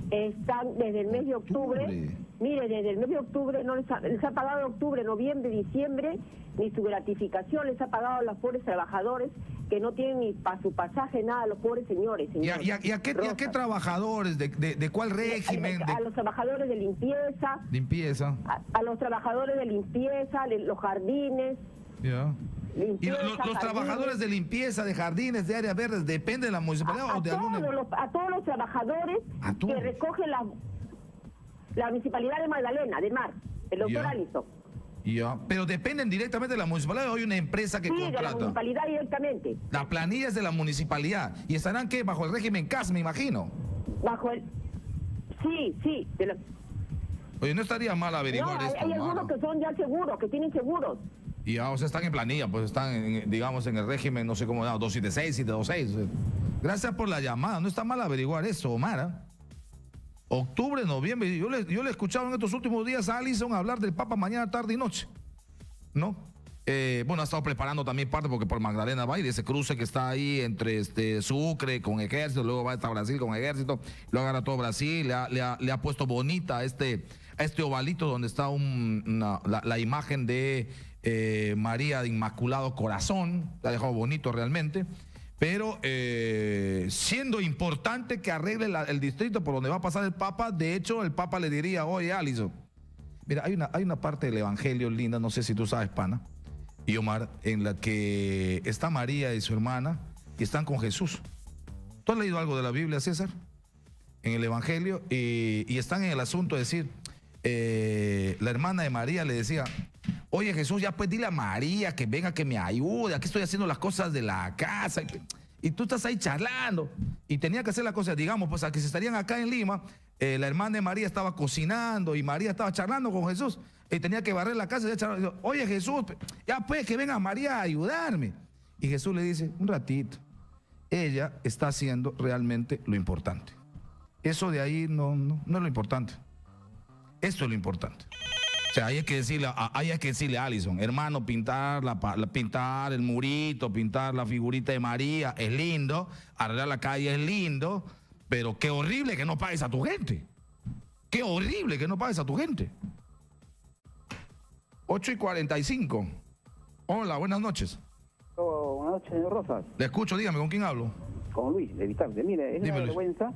están desde el mes de octubre. Mire, desde el mes de octubre no les ha pagado octubre, noviembre, diciembre, ni su gratificación les ha pagado a los pobres trabajadores que no tienen ni para su pasaje nada, los pobres señores. ¿Y a qué trabajadores? ¿De cuál régimen? A los trabajadores de limpieza. Limpieza. A los trabajadores de limpieza, de los jardines. Ya. Limpieza, ¿Y los trabajadores de limpieza, de jardines, de áreas verdes, depende de la municipalidad o de alguna? A todos los trabajadores que recogen la municipalidad de Magdalena, de Mar, el doctor Allison. Ya, pero dependen directamente de la municipalidad o hay una empresa que contrata. Sí, de la municipalidad directamente. La planilla es de la municipalidad. ¿Y estarán qué? Bajo el régimen CAS, me imagino. Bajo el... Sí. Oye, no estaría mal averiguar esto. Hay algunos que son ya seguros, que tienen seguros. Y ya, o sea, están en planilla, pues están, digamos, en el régimen, no sé cómo, 276, 726. Gracias por la llamada. No está mal averiguar eso, Omar. ¿Eh? Octubre, noviembre. Yo le he escuchado en estos últimos días a Alison hablar del Papa mañana, tarde y noche. ¿No? Bueno, ha estado preparando también parte porque por Magdalena va y de ese cruce que está ahí entre Sucre con ejército, luego va hasta Brasil con ejército, luego agarra todo Brasil, le ha puesto bonita a este ovalito donde está la imagen de María de Inmaculado Corazón, la ha dejado bonito realmente, pero siendo importante que arregle el distrito por donde va a pasar el Papa. De hecho, el Papa le diría: oye, Alison, mira, hay una parte del Evangelio linda, no sé si tú sabes, pana y Omar, en la que está María y su hermana y están con Jesús. ¿Tú has leído algo de la Biblia, César? En el Evangelio, y están en el asunto de decir, la hermana de María le decía: oye, Jesús, ya pues dile a María que venga, que me ayude, aquí estoy haciendo las cosas de la casa, y tú estás ahí charlando. Y tenía que hacer las cosas, digamos, pues a que se estarían acá en Lima, la hermana de María estaba cocinando y María estaba charlando con Jesús, y tenía que barrer la casa y charlar. Oye, Jesús, ya pues que venga María a ayudarme. Y Jesús le dice: un ratito, ella está haciendo realmente lo importante. Eso de ahí no es lo importante. Esto es lo importante. O sea, hay que decirle a Alison: hermano, pintar el murito, pintar la figurita de María es lindo, arreglar la calle es lindo, pero qué horrible que no pagues a tu gente. Qué horrible que no pagues a tu gente. 8:45. Hola, buenas noches. Oh, buenas noches, señor Rosas. Le escucho, dígame, ¿con quién hablo? Con Luis, de Vitarte. Mire, es una vergüenza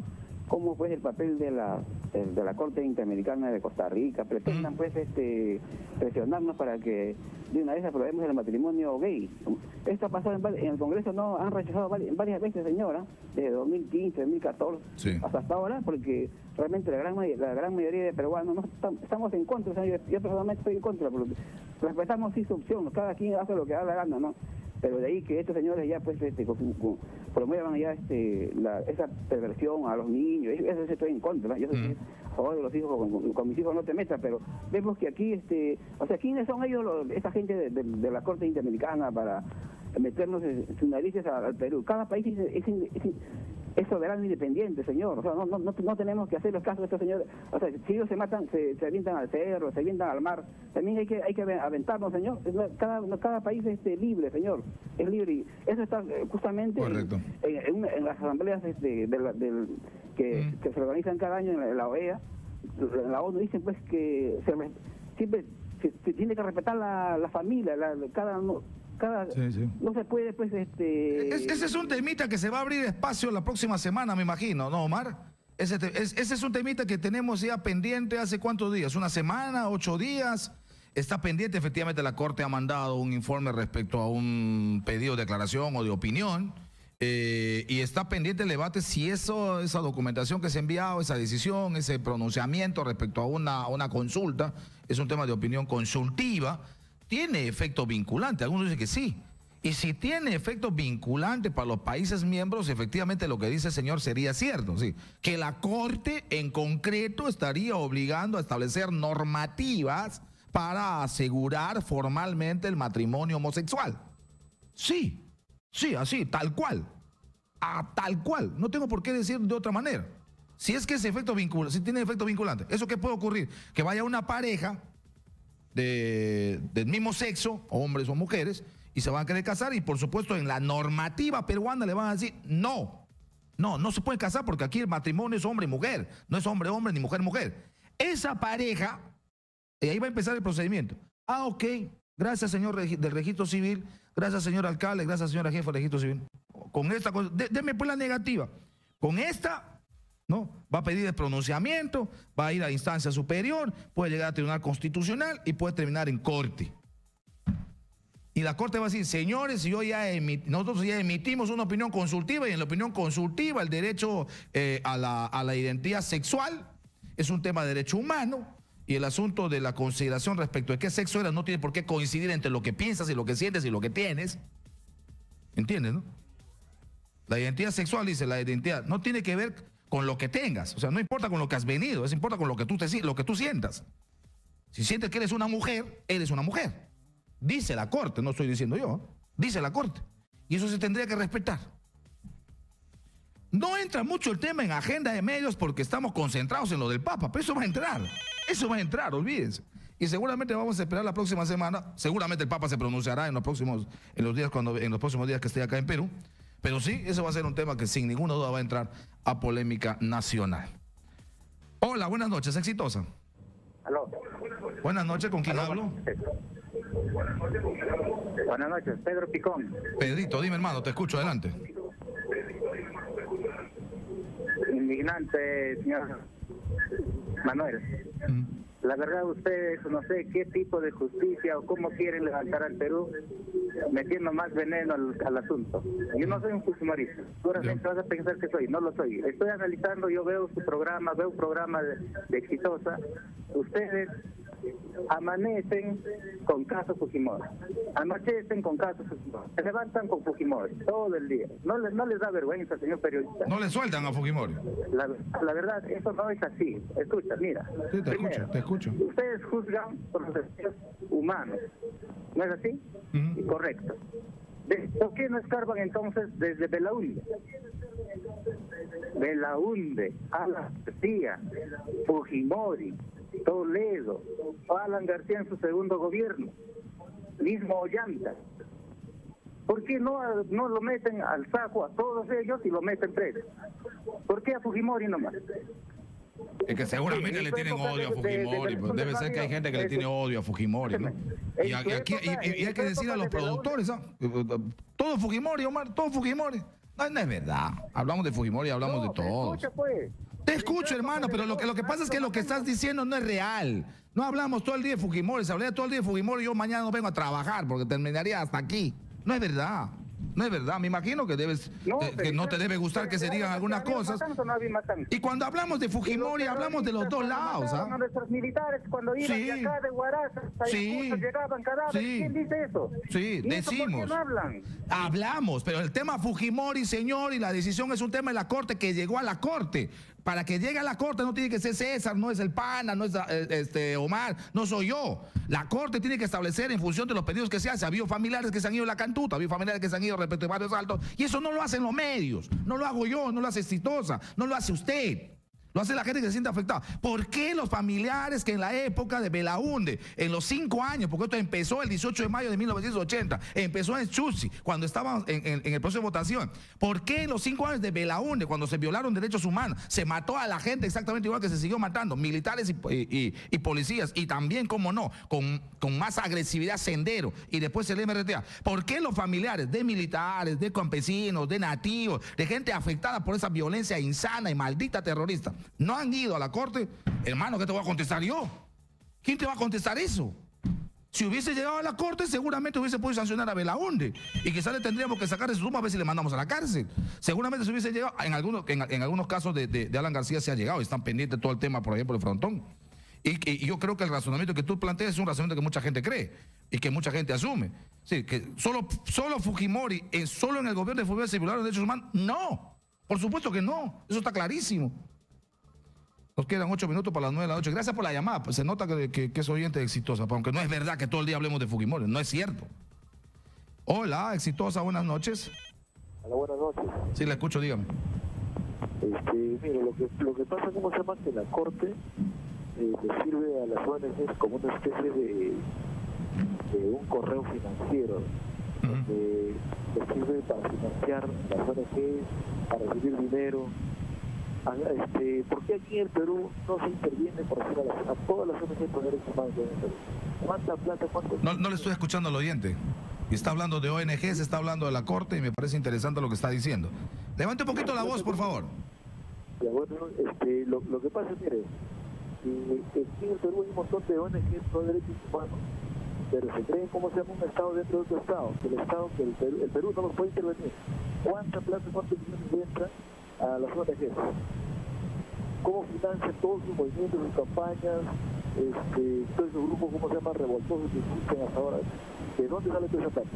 cómo pues el papel de la Corte Interamericana de Costa Rica. Pretendan pues presionarnos para que de una vez aprobemos el matrimonio gay. Esto ha pasado en el Congreso, no han rechazado varias veces, señora, desde 2015, 2014, sí, hasta ahora, porque realmente la gran mayoría de peruanos estamos en contra. O sea, yo personalmente estoy en contra, porque respetamos sí su opción, cada quien hace lo que da la gana, ¿no? Pero de ahí que estos señores ya pues promuevan ya esa perversión a los niños, eso estoy en contra, ¿no? Yo soy a favor de los hijos, con mis hijos no te metas, pero vemos que aquí, o sea, ¿quiénes son ellos, esa gente de la Corte Interamericana para meternos sus narices al Perú? Cada país es soberano e independiente, señor. O sea, no tenemos que hacerles caso a estos señores. O sea, si ellos se matan, se avientan al cerro, se avientan al mar, también hay que aventarnos, señor. Cada país es libre, señor. Es libre. Y eso está justamente en las asambleas que se organizan cada año en la OEA. En la ONU dicen pues que siempre se tiene que respetar la familia, no se puede pues Ese es un temita que se va a abrir espacio la próxima semana, me imagino, ¿no, Omar? Ese es un temita que tenemos ya pendiente hace ¿cuántos días? ¿Una semana? ¿8 días? Está pendiente, efectivamente la Corte ha mandado un informe respecto a un pedido de declaración o de opinión, y está pendiente el debate si esa documentación que se ha enviado, esa decisión, ese pronunciamiento respecto a una consulta, es un tema de opinión consultiva, tiene efecto vinculante. Algunos dicen que sí. Y si tiene efecto vinculante para los países miembros, efectivamente lo que dice el señor sería cierto, sí, que la Corte en concreto estaría obligando a establecer normativas para asegurar formalmente el matrimonio homosexual. Sí, así, tal cual. Tal cual. No tengo por qué decir de otra manera. Si es que ese efecto si tiene efecto vinculante, ¿eso qué puede ocurrir? Que vaya una pareja del mismo sexo, hombres o mujeres, y se van a querer casar, y por supuesto en la normativa peruana le van a decir no se puede casar porque aquí el matrimonio es hombre y mujer, no es hombre-hombre ni mujer-mujer. Esa pareja, y ahí va a empezar el procedimiento. Ok, gracias señor del registro civil, gracias señor alcalde, gracias señora jefa del registro civil. Con esta cosa, deme pues la negativa. Con esta, ¿no? Va a pedir el pronunciamiento, va a ir a instancia superior, puede llegar a Tribunal Constitucional y puede terminar en Corte. Y la Corte va a decir: señores, nosotros ya emitimos una opinión consultiva, y en la opinión consultiva el derecho a la identidad sexual es un tema de derecho humano, y el asunto de la consideración respecto de qué sexo eres no tiene por qué coincidir entre lo que piensas y lo que sientes y lo que tienes. ¿Entiendes, no? La identidad sexual, dice, la identidad no tiene que ver con lo que tengas, o sea, no importa con lo que has venido, importa con lo que tú sientas. Si sientes que eres una mujer, eres una mujer. Dice la Corte, no estoy diciendo yo, dice la Corte. Y eso se tendría que respetar. No entra mucho el tema en agenda de medios porque estamos concentrados en lo del Papa, pero eso va a entrar, olvídense. Y seguramente vamos a esperar la próxima semana, seguramente el Papa se pronunciará en los próximos días que esté acá en Perú, pero sí, eso va a ser un tema que sin ninguna duda va a entrar a polémica nacional. Hola, buenas noches, Exitosa. Aló. Buenas noches, ¿con quién hablo? Buenas noches, Pedro Picón. Pedrito, dime hermano, te escucho, adelante. Indignante, señor Manuel. La verdad, ustedes no sé qué tipo de justicia o cómo quieren levantar al Perú metiendo más veneno al asunto. Yo no soy un fujimorista. Seguramente vas a pensar que soy, no lo soy. Estoy analizando, yo veo su programa, veo un programa de Exitosa. Ustedes amanecen con caso Fujimori, anochecen con caso Fujimori, se levantan con Fujimori todo el día. No les da vergüenza, señor periodista. No le sueltan a Fujimori. La verdad, eso no es así. Escucha, mira. Sí, te escucho. Ustedes juzgan por los derechos humanos, ¿no es así? Correcto. ¿Por qué no escarban entonces desde Belaúnde? Belaúnde, Alan García, Fujimori, Toledo, Alan García en su segundo gobierno, mismo Ollanta. ¿Por qué no lo meten al saco a todos ellos y lo meten preso? ¿Por qué a Fujimori nomás? Es que seguramente le tienen odio a Fujimori, pues debe ser que hay gente que le tiene odio a Fujimori, ¿no? Y hay que decir a los productores, ¿no? Todo Fujimori, Omar, todo Fujimori. No es verdad. Hablamos de Fujimori, hablamos de todos. Escucha, pues. Te escucho, hermano, pero lo que pasa es que lo que estás diciendo no es real. No hablamos todo el día de Fujimori, se hablaría todo el día de Fujimori y yo mañana no vengo a trabajar porque terminaría hasta aquí. No es verdad. No es verdad, me imagino que no te debe gustar que se digan algunas cosas. Y cuando hablamos de Fujimori, hablamos de los dos lados. A nuestros militares cuando iban de acá de Huaraz hasta Ayacucho llegaban cadáveres. ¿Quién dice eso? Sí, decimos. ¿Por qué no hablan? Hablamos, pero el tema Fujimori, señor, y la decisión es un tema de la Corte que llegó a la Corte. Para que llegue a la Corte no tiene que ser César, no es el Pana, no es Omar, no soy yo. La Corte tiene que establecer en función de los pedidos que se hacen. Ha habido familiares que se han ido a la cantuta, ha habido familiares que se han ido respecto de Barrios Altos, y eso no lo hacen los medios, no lo hago yo, no lo hace Exitosa, no lo hace usted. Lo hace la gente que se siente afectada. ¿Por qué los familiares que en la época de Belaúnde, en los 5 años, porque esto empezó el 18 de mayo de 1980, empezó en Chuchi, cuando estaban en el proceso de votación? ¿Por qué en los 5 años de Belaúnde, cuando se violaron derechos humanos, se mató a la gente exactamente igual que se siguió matando, militares y policías, y también, como no, con más agresividad Sendero y después el MRTA? ¿Por qué los familiares de militares, de campesinos, de nativos, de gente afectada por esa violencia insana y maldita terrorista, no han ido a la Corte? Hermano, ¿qué te voy a contestar yo? ¿Quién te va a contestar eso? Si hubiese llegado a la Corte, seguramente hubiese podido sancionar a Belaúnde y quizás le tendríamos que sacar de su suma a ver si le mandamos a la cárcel. Seguramente se hubiese llegado, en algunos casos de Alan García se ha llegado y están pendientes todo el tema por ejemplo, el frontón. Y yo creo que el razonamiento que tú planteas es un razonamiento que mucha gente cree y que mucha gente asume. Sí, que solo Fujimori, solo en el gobierno de Fujimori se violaron derechos humanos. No, por supuesto que no, eso está clarísimo. Nos quedan 8 minutos para las 9 de la noche. Gracias por la llamada. Pues se nota que es oyente Exitosa, aunque no es verdad que todo el día hablemos de Fujimori, no es cierto. Hola, Exitosa, buenas noches. Hola, buenas noches. Sí, la escucho, dígame. Mire, lo que pasa, ¿cómo se llama? Que la Corte le sirve a las ONGs como una especie de un correo financiero, donde le sirve para financiar las ONGs, para recibir dinero. ¿Por qué aquí en el Perú no se interviene por decir a todas las ONGs por derechos humanos en el Perú? ¿Cuánta plata? No le estoy escuchando al oyente. Está hablando de ONGs, está hablando de la Corte y me parece interesante lo que está diciendo. Levante un poquito la voz, por favor. Ya, bueno, lo que pasa, mire, aquí en el Perú hay un montón de ONGs por derechos humanos, pero se creen, ¿cómo se llama? Un Estado dentro de otro Estado, que el Perú no los puede intervenir. ¿Cuánta plata, cuántos millones le entran a las ONGs? ¿Cómo financian todos sus movimientos, sus campañas, todos esos grupos, ¿cómo se llama? Revoltosos que existen hasta ahora? ¿De dónde sale toda esa plata?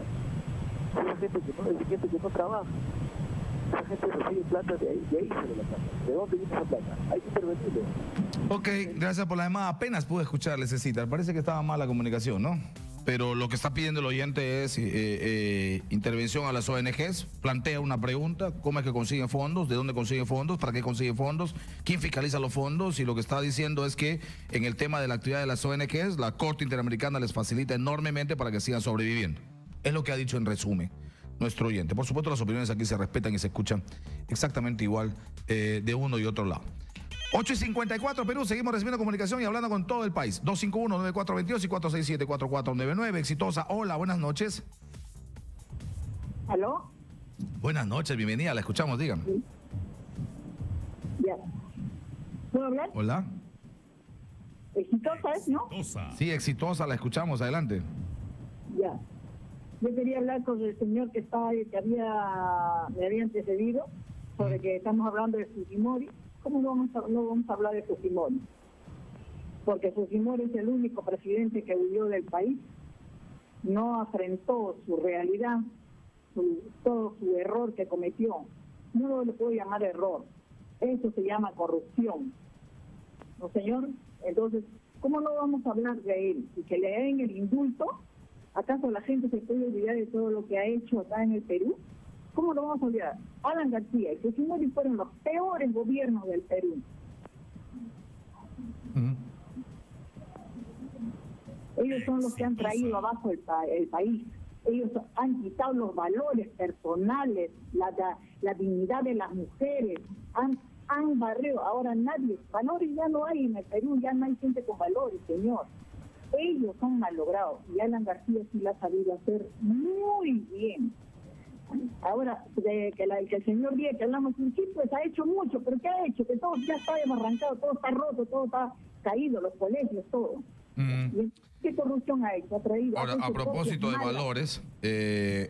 Es gente que no trabaja. Esa gente recibe plata de ahí sale la plata. ¿De dónde viene esa plata? Hay que intervenirle. Ok, gracias por la llamada. Apenas pude escucharle, Cecita. Parece que estaba mal la comunicación, ¿no? pero lo que está pidiendo el oyente es intervención a las ONGs, plantea una pregunta: ¿cómo es que consiguen fondos? ¿De dónde consiguen fondos? ¿Para qué consiguen fondos? ¿Quién fiscaliza los fondos? Y lo que está diciendo es que en el tema de la actividad de las ONGs, la Corte Interamericana les facilita enormemente para que sigan sobreviviendo. Es lo que ha dicho en resumen nuestro oyente. Por supuesto, las opiniones aquí se respetan y se escuchan exactamente igual de uno y otro lado. 8:54 Perú, seguimos recibiendo comunicación y hablando con todo el país. 251-9422 y 467-4499. Exitosa, hola, buenas noches. ¿Aló? Buenas noches, bienvenida, la escuchamos, dígame. Sí. Ya. ¿Puedo hablar? Hola. Exitosa es, ¿no? Sí, exitosa, la escuchamos, adelante. Ya. Yo quería hablar con el señor que me había antecedido sobre que estamos hablando de Fujimori. ¿Cómo no vamos a hablar de Fujimori? Porque Fujimori es el único presidente que huyó del país, no afrontó su realidad, todo su error que cometió. No lo puedo llamar error, eso se llama corrupción. ¿No, señor? Entonces, ¿cómo no vamos a hablar de él? Y que le den el indulto. ¿Acaso la gente se puede olvidar de todo lo que ha hecho acá en el Perú? ¿Cómo lo vamos a olvidar? Alan García y Fujimori fueron los peores gobiernos del Perú. Ellos son los que han traído abajo el país. Ellos han quitado los valores personales, la dignidad de las mujeres, han barrido. Ahora valores ya no hay en el Perú, ya no hay gente con valores, señor. Ellos han malogrado y Alan García sí la ha sabido hacer muy bien. Ahora, que el señor Díaz, que hablamos un chip, pues ha hecho mucho, pero ¿qué ha hecho? Que todo ya está desbarrancado, todo está roto, todo está caído, los colegios, todo. ¿Qué corrupción ha hecho? Ha traído. Ahora, a propósito de valores,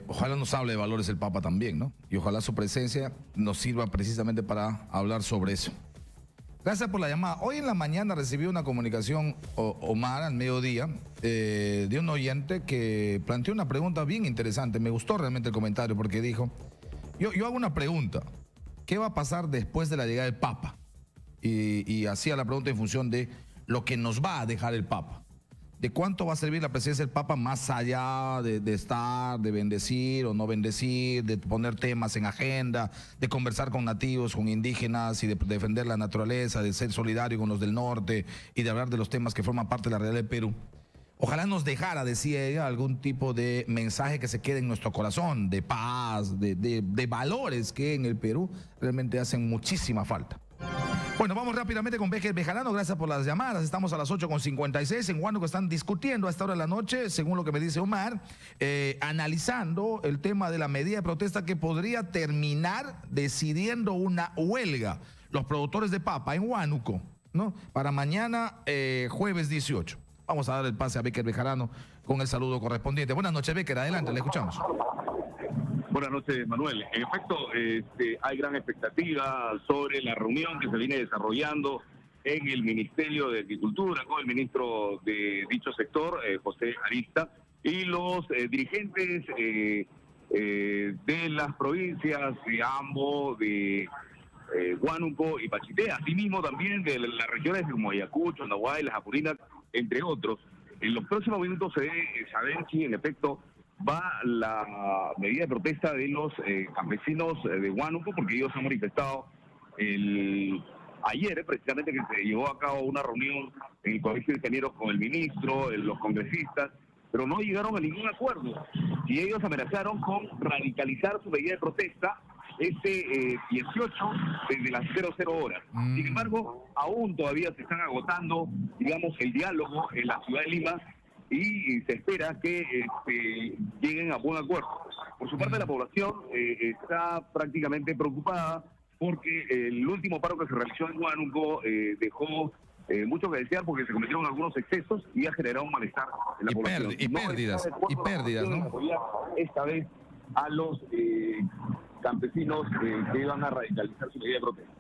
ojalá nos hable de valores el Papa también, ¿no? Y ojalá su presencia nos sirva precisamente para hablar sobre eso. Gracias por la llamada. Hoy en la mañana recibí una comunicación, Omar, al mediodía, de un oyente que planteó una pregunta bien interesante. Me gustó realmente el comentario porque dijo, yo hago una pregunta, ¿qué va a pasar después de la llegada del Papa? Y hacía la pregunta en función de lo que nos va a dejar el Papa. ¿De cuánto va a servir la presencia del Papa más allá de estar, de bendecir o no bendecir, de poner temas en agenda, de conversar con nativos, con indígenas y de defender la naturaleza, de ser solidario con los del norte y de hablar de los temas que forman parte de la realidad del Perú? Ojalá nos dejara, decía ella, algún tipo de mensaje que se quede en nuestro corazón, de paz, de valores que en el Perú realmente hacen muchísima falta. Bueno, vamos rápidamente con Becker Bejarano, gracias por las llamadas. Estamos a las 8:56 en Huánuco, están discutiendo a esta hora de la noche, según lo que me dice Omar, analizando el tema de la medida de protesta que podría terminar decidiendo una huelga. Los productores de papa en Huánuco, ¿no? Para mañana, jueves 18. Vamos a dar el pase a Becker Bejarano con el saludo correspondiente. Buenas noches, Becker, adelante, le escuchamos. Buenas noches, Manuel. En efecto, hay gran expectativa sobre la reunión que se viene desarrollando en el Ministerio de Agricultura con el ministro de dicho sector, José Arista, y los dirigentes de las provincias de Ambo, de Huánuco y Pachitea, asimismo también de las regiones como Ayacucho, Nahuay, Las Apurinas, entre otros. En los próximos minutos se debe saber si en efecto va la medida de protesta de los campesinos de Huánuco, porque ellos han manifestado ayer precisamente que se llevó a cabo una reunión en el Colegio de Ingenieros con el ministro, los congresistas, pero no llegaron a ningún acuerdo y ellos amenazaron con radicalizar su medida de protesta 18 desde las 00 horas. Sin embargo, aún todavía se están agotando, digamos, el diálogo en la ciudad de Lima y se espera que lleguen a buen acuerdo. Por su parte, la población está prácticamente preocupada porque el último paro que se realizó en Huánuco dejó mucho que desear porque se cometieron algunos excesos y ha generado un malestar en la población. Y pérdidas, ¿no? Esta vez a los campesinos que iban a radicalizar su medida de protesta.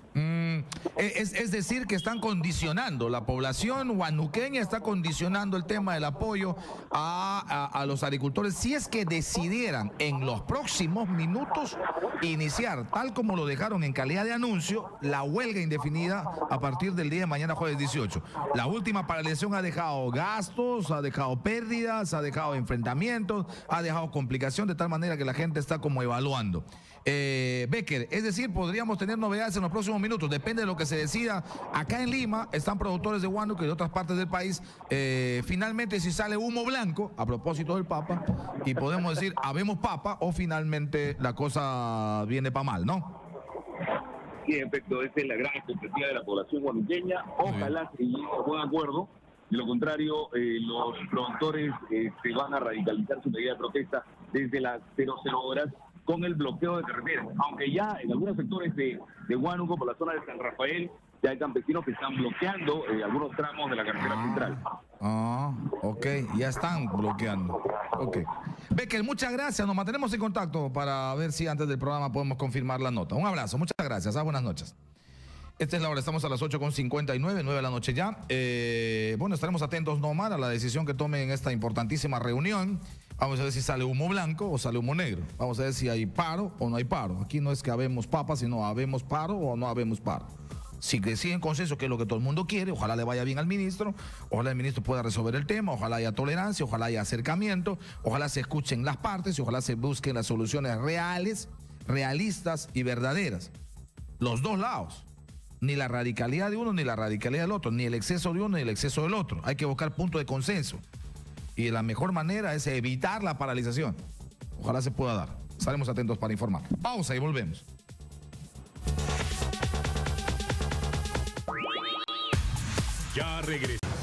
Es decir, que están condicionando, la población huanuqueña está condicionando el tema del apoyo a los agricultores si es que decidieran en los próximos minutos iniciar, tal como lo dejaron en calidad de anuncio, la huelga indefinida a partir del día de mañana, jueves 18. La última paralización ha dejado gastos, ha dejado pérdidas, ha dejado enfrentamientos, ha dejado complicación, de tal manera que la gente está como evaluando. Becker, es decir, podríamos tener novedades en los próximos minutos, depende de lo que se decida. Acá en Lima están productores de Huánuco y de otras partes del país. Finalmente, si sale humo blanco, a propósito del Papa, y podemos decir, habemos Papa, o finalmente la cosa viene para mal, ¿no? Sí, en efecto, esa es la gran expectativa de la población huanuqueña. Ojalá se llegue a buen acuerdo. De lo contrario, los productores se van a radicalizar su medida de protesta desde las 00 horas con el bloqueo de carreteras. Aunque ya en algunos sectores de Huánuco, por la zona de San Rafael, ya hay campesinos que están bloqueando algunos tramos de la carretera central. Ok, ya están bloqueando. Ok. Becker, muchas gracias. Nos mantenemos en contacto para ver si antes del programa podemos confirmar la nota. Un abrazo, muchas gracias. Buenas noches. Esta es la hora, estamos a las 8:59, 9 de la noche ya. Bueno, estaremos atentos, Nomar, a la decisión que tomen en esta importantísima reunión. Vamos a ver si sale humo blanco o sale humo negro. Vamos a ver si hay paro o no hay paro. Aquí no es que habemos papas, sino habemos paro o no habemos paro. Si deciden consenso, que es lo que todo el mundo quiere, ojalá le vaya bien al ministro, ojalá el ministro pueda resolver el tema, ojalá haya tolerancia, ojalá haya acercamiento, ojalá se escuchen las partes y ojalá se busquen las soluciones reales, realistas y verdaderas. Los dos lados. Ni la radicalidad de uno ni la radicalidad del otro, ni el exceso de uno ni el exceso del otro. Hay que buscar puntos de consenso. Y la mejor manera es evitar la paralización. Ojalá se pueda dar. Estaremos atentos para informar. Pausa y volvemos. Ya regresamos.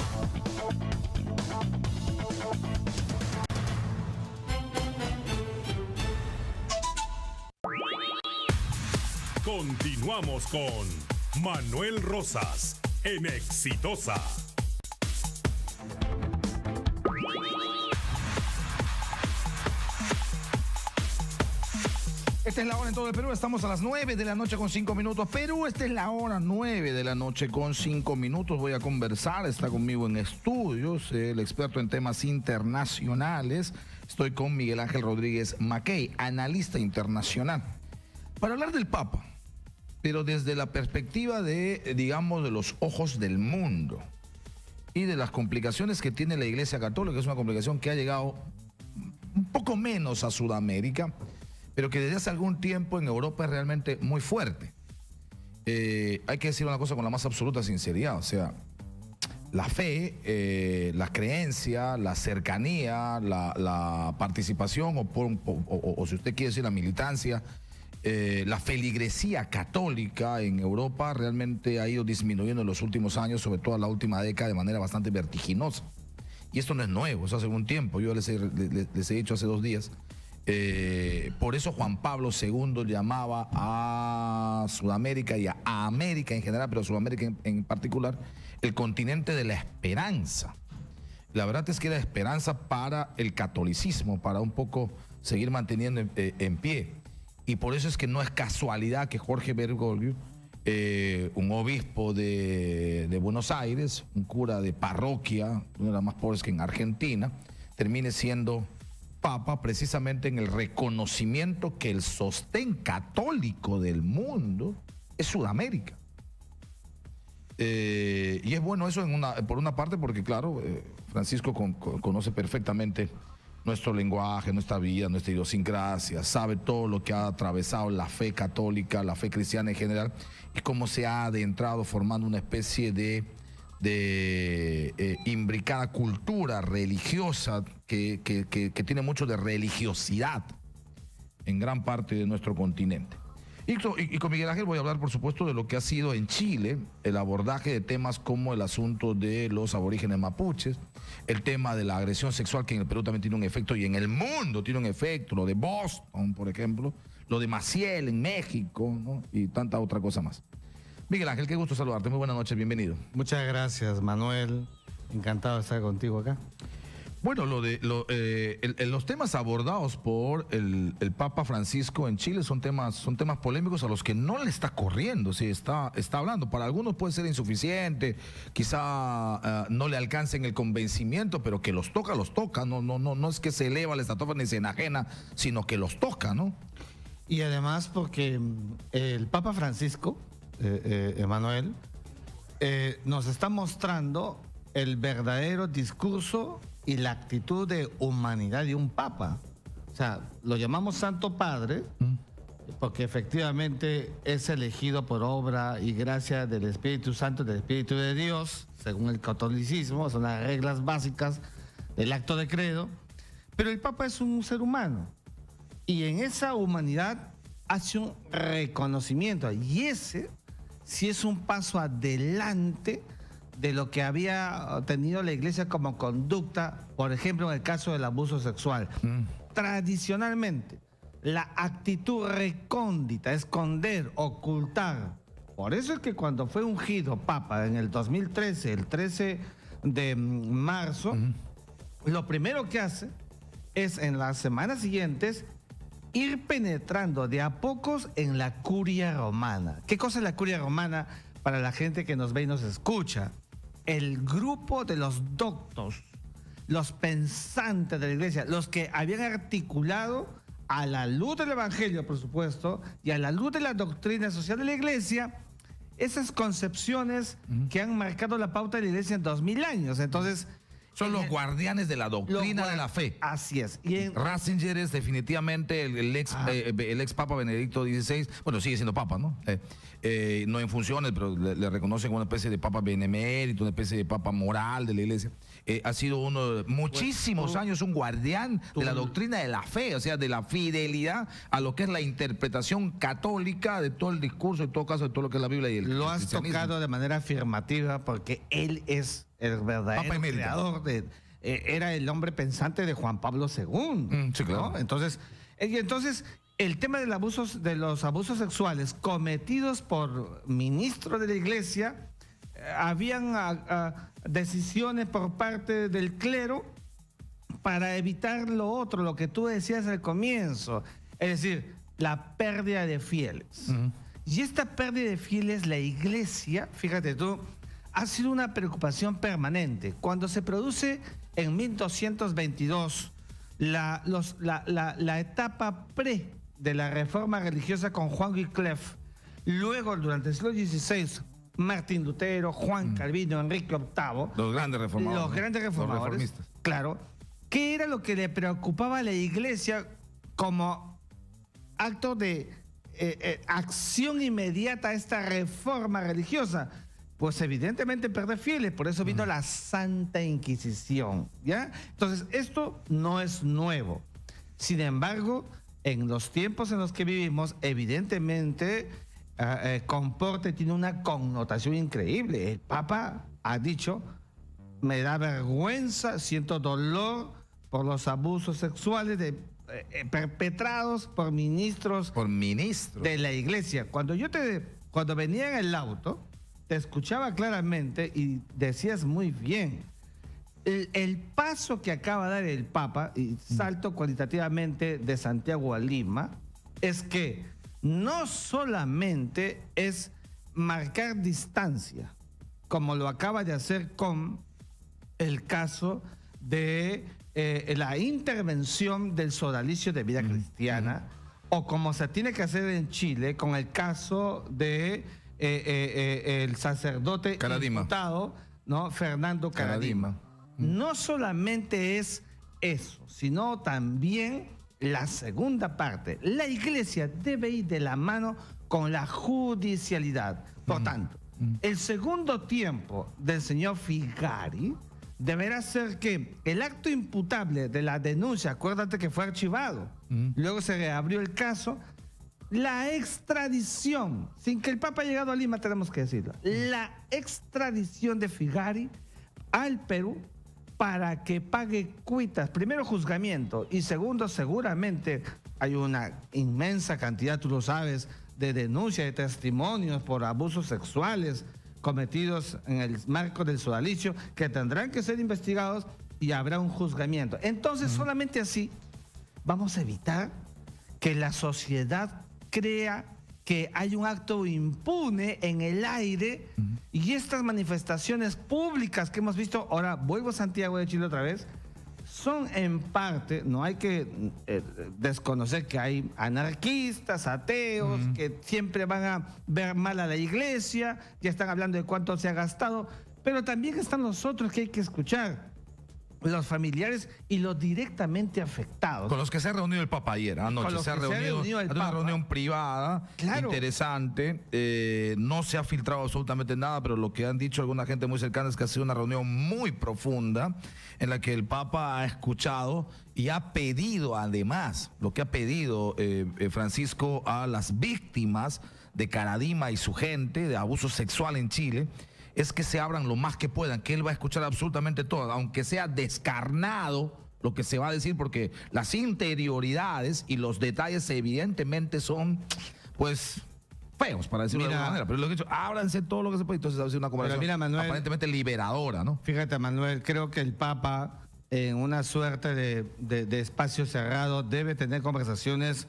Continuamos con Manuel Rosas en Exitosa. Esta es la hora en todo el Perú, estamos a las 9 de la noche con 5 minutos. Perú, esta es la hora 9 de la noche con 5 minutos. Voy a conversar, está conmigo en estudios, el experto en temas internacionales. Estoy con Miguel Ángel Rodríguez Mackey, analista internacional. Para hablar del Papa, pero desde la perspectiva de, digamos, de los ojos del mundo y de las complicaciones que tiene la Iglesia Católica. Es una complicación que ha llegado un poco menos a Sudamérica, pero que desde hace algún tiempo en Europa es realmente muy fuerte. Hay que decir una cosa con la más absoluta sinceridad, o sea, la fe, la creencia, la cercanía, la participación, o si usted quiere decir la militancia, la feligresía católica en Europa realmente ha ido disminuyendo en los últimos años, sobre todo en la última década, de manera bastante vertiginosa. Y esto no es nuevo, eso hace algún tiempo. Yo les he dicho hace 2 días. Por eso Juan Pablo II llamaba a Sudamérica y a América en general, pero a Sudamérica en particular, el continente de la esperanza. La verdad es que era esperanza para el catolicismo, para un poco seguir manteniendo en pie. Y por eso es que no es casualidad que Jorge Bergoglio, un obispo de Buenos Aires, un cura de parroquia, uno de los más pobres que en Argentina, termine siendo Papa precisamente en el reconocimiento que el sostén católico del mundo es Sudamérica. Y es bueno eso por una parte porque, claro, Francisco conoce perfectamente nuestro lenguaje, nuestra vida, nuestra idiosincrasia, sabe todo lo que ha atravesado la fe católica, la fe cristiana en general, y cómo se ha adentrado formando una especie de imbricada cultura religiosa que tiene mucho de religiosidad en gran parte de nuestro continente. Y con Miguel Ángel voy a hablar, por supuesto, de lo que ha sido en Chile el abordaje de temas como el asunto de los aborígenes mapuches, el tema de la agresión sexual, que en el Perú también tiene un efecto y en el mundo tiene un efecto, lo de Boston, por ejemplo, lo de Maciel en México, ¿no? Y tanta otra cosa más. Miguel Ángel, qué gusto saludarte, muy buenas noches, bienvenido. Muchas gracias, Manuel, encantado de estar contigo acá. Bueno, los temas abordados por el Papa Francisco en Chile son temas polémicos a los que no le está corriendo, sí, está hablando. Para algunos puede ser insuficiente, quizá no le alcancen el convencimiento, pero que los toca, no es que se eleva la estatua ni se enajena, sino que los toca, ¿no? Y además porque el Papa Francisco, Emanuel, nos está mostrando el verdadero discurso y la actitud de humanidad de un papa. O sea, lo llamamos Santo Padre porque efectivamente es elegido por obra y gracia del Espíritu Santo, del Espíritu de Dios, según el catolicismo, son las reglas básicas del acto de credo. Pero el papa es un ser humano y en esa humanidad hace un reconocimiento, y ese sí es un paso adelante de lo que había tenido la Iglesia como conducta, por ejemplo, en el caso del abuso sexual. Tradicionalmente, la actitud recóndita, esconder, ocultar. Por eso es que cuando fue ungido Papa en el 2013, el 13 de marzo, lo primero que hace es en las semanas siguientes ir penetrando de a pocos en la curia romana. ¿Qué cosa es la curia romana para la gente que nos ve y nos escucha? El grupo de los doctos, los pensantes de la Iglesia, los que habían articulado a la luz del Evangelio, por supuesto, y a la luz de la doctrina social de la Iglesia, esas concepciones que han marcado la pauta de la Iglesia en 2000 años. Entonces, son los guardianes de la doctrina de la fe. Así es. Ratzinger es definitivamente el ex Papa Benedicto XVI. Bueno, sigue siendo Papa, ¿no? No en funciones, pero le reconocen una especie de Papa benemérito, una especie de Papa moral de la Iglesia. Ha sido uno de muchísimos años un guardián de la doctrina de la fe, o sea, de la fidelidad a lo que es la interpretación católica de todo el discurso, en todo caso, de todo lo que es la Biblia y el Lo has tocado de manera afirmativa porque él es el verdadero creador era el hombre pensante de Juan Pablo II. Sí, claro. ¿No? Entonces, el tema de los abusos sexuales cometidos por ministros de la Iglesia, habían decisiones por parte del clero para evitar lo otro, lo que tú decías al comienzo, es decir, la pérdida de fieles. Y esta pérdida de fieles, la Iglesia, fíjate tú, ha sido una preocupación permanente. Cuando se produce en 1222 la etapa pre de la reforma religiosa con Juan Wycliffe, luego durante el siglo XVI, Martín Lutero, Juan Calvino, Enrique VIII, los grandes reformadores. Los grandes reformadores, los reformistas. Claro. ¿Qué era lo que le preocupaba a la Iglesia como acto de acción inmediata a esta reforma religiosa? Pues evidentemente perder fieles, por eso vino la Santa Inquisición, ¿ya? Entonces, esto no es nuevo. Sin embargo, en los tiempos en los que vivimos, evidentemente, comporta y tiene una connotación increíble. El Papa ha dicho, me da vergüenza, siento dolor por los abusos sexuales perpetrados por ministros de la Iglesia. Cuando venía en el auto, te escuchaba claramente y decías muy bien. El paso que acaba de dar el Papa, y salto cualitativamente de Santiago a Lima, es que no solamente es marcar distancia, como lo acaba de hacer con el caso de la intervención del sodalicio de vida cristiana, o como se tiene que hacer en Chile con el caso de el sacerdote imputado, ¿no? Fernando Caradima. No solamente es eso, sino también la segunda parte. La Iglesia debe ir de la mano con la judicialidad. Por tanto, el segundo tiempo del señor Figari deberá ser que el acto imputable de la denuncia, acuérdate que fue archivado, luego se reabrió el caso, la extradición, sin que el Papa haya llegado a Lima, tenemos que decirlo, la extradición de Figari al Perú para que pague cuitas, primero juzgamiento y segundo seguramente hay una inmensa cantidad, tú lo sabes, de denuncias, de testimonios por abusos sexuales cometidos en el marco del sodalicio que tendrán que ser investigados y habrá un juzgamiento. Entonces, solamente así vamos a evitar que la sociedad crea que hay un acto impune en el aire y estas manifestaciones públicas que hemos visto, ahora vuelvo a Santiago de Chile otra vez, son en parte, no hay que desconocer que hay anarquistas, ateos, que siempre van a ver mal a la iglesia, ya están hablando de cuánto se ha gastado, pero también están los otros que hay que escuchar, los familiares y los directamente afectados. Con los que se ha reunido el Papa ayer, anoche. Se ha reunido una reunión privada, interesante. No se ha filtrado absolutamente nada, pero lo que han dicho alguna gente muy cercana es que ha sido una reunión muy profunda en la que el Papa ha escuchado y ha pedido, además, lo que ha pedido Francisco a las víctimas de Caradima y su gente de abuso sexual en Chile, es que se abran lo más que puedan, que él va a escuchar absolutamente todo, aunque sea descarnado lo que se va a decir, porque las interioridades y los detalles evidentemente son, pues, feos, para decirlo de alguna manera. Pero lo que he dicho, ábranse todo lo que se puede. Entonces va a ser una conversación aparentemente liberadora, ¿no? Fíjate, Manuel, creo que el Papa, en una suerte de espacio cerrado, debe tener conversaciones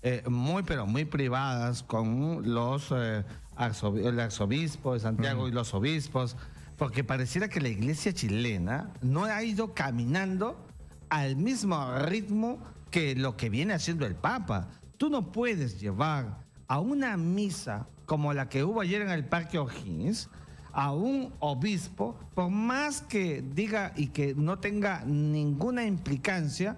pero muy privadas con los el arzobispo de Santiago y los obispos, porque pareciera que la iglesia chilena no ha ido caminando al mismo ritmo que lo que viene haciendo el Papa. Tú no puedes llevar a una misa como la que hubo ayer en el Parque O'Higgins a un obispo, por más que diga y que no tenga ninguna implicancia,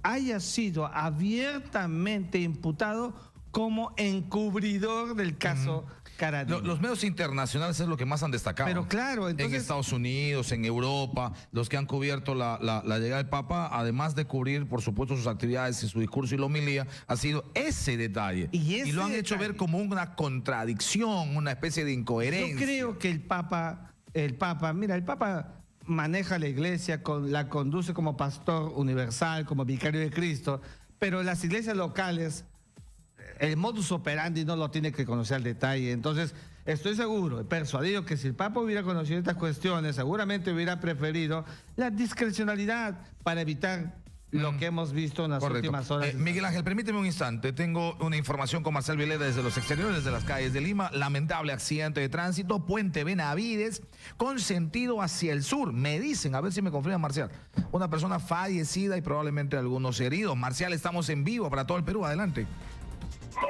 haya sido abiertamente imputado como encubridor del caso Caradima. Los medios internacionales es lo que más han destacado. Pero claro, entonces, en Estados Unidos, en Europa, los que han cubierto la llegada del Papa, además de cubrir, por supuesto, sus actividades y su discurso y la homilía, ha sido ese detalle. Y lo han hecho ver como una contradicción, una especie de incoherencia. Yo creo que el Papa, mira, el Papa maneja la iglesia, la conduce como pastor universal, como vicario de Cristo, pero las iglesias locales, el modus operandi no lo tiene que conocer al detalle. Entonces, estoy seguro, persuadido que si el Papa hubiera conocido estas cuestiones, seguramente hubiera preferido la discrecionalidad para evitar lo que hemos visto en las últimas horas. Miguel Ángel, permíteme un instante. Tengo una información con Marcial Vileda desde los exteriores de las calles de Lima. Lamentable accidente de tránsito, Puente Benavides, con sentido hacia el sur. Me dicen, a ver si me confirma Marcial, una persona fallecida y probablemente algunos heridos. Marcial, estamos en vivo para todo el Perú. Adelante.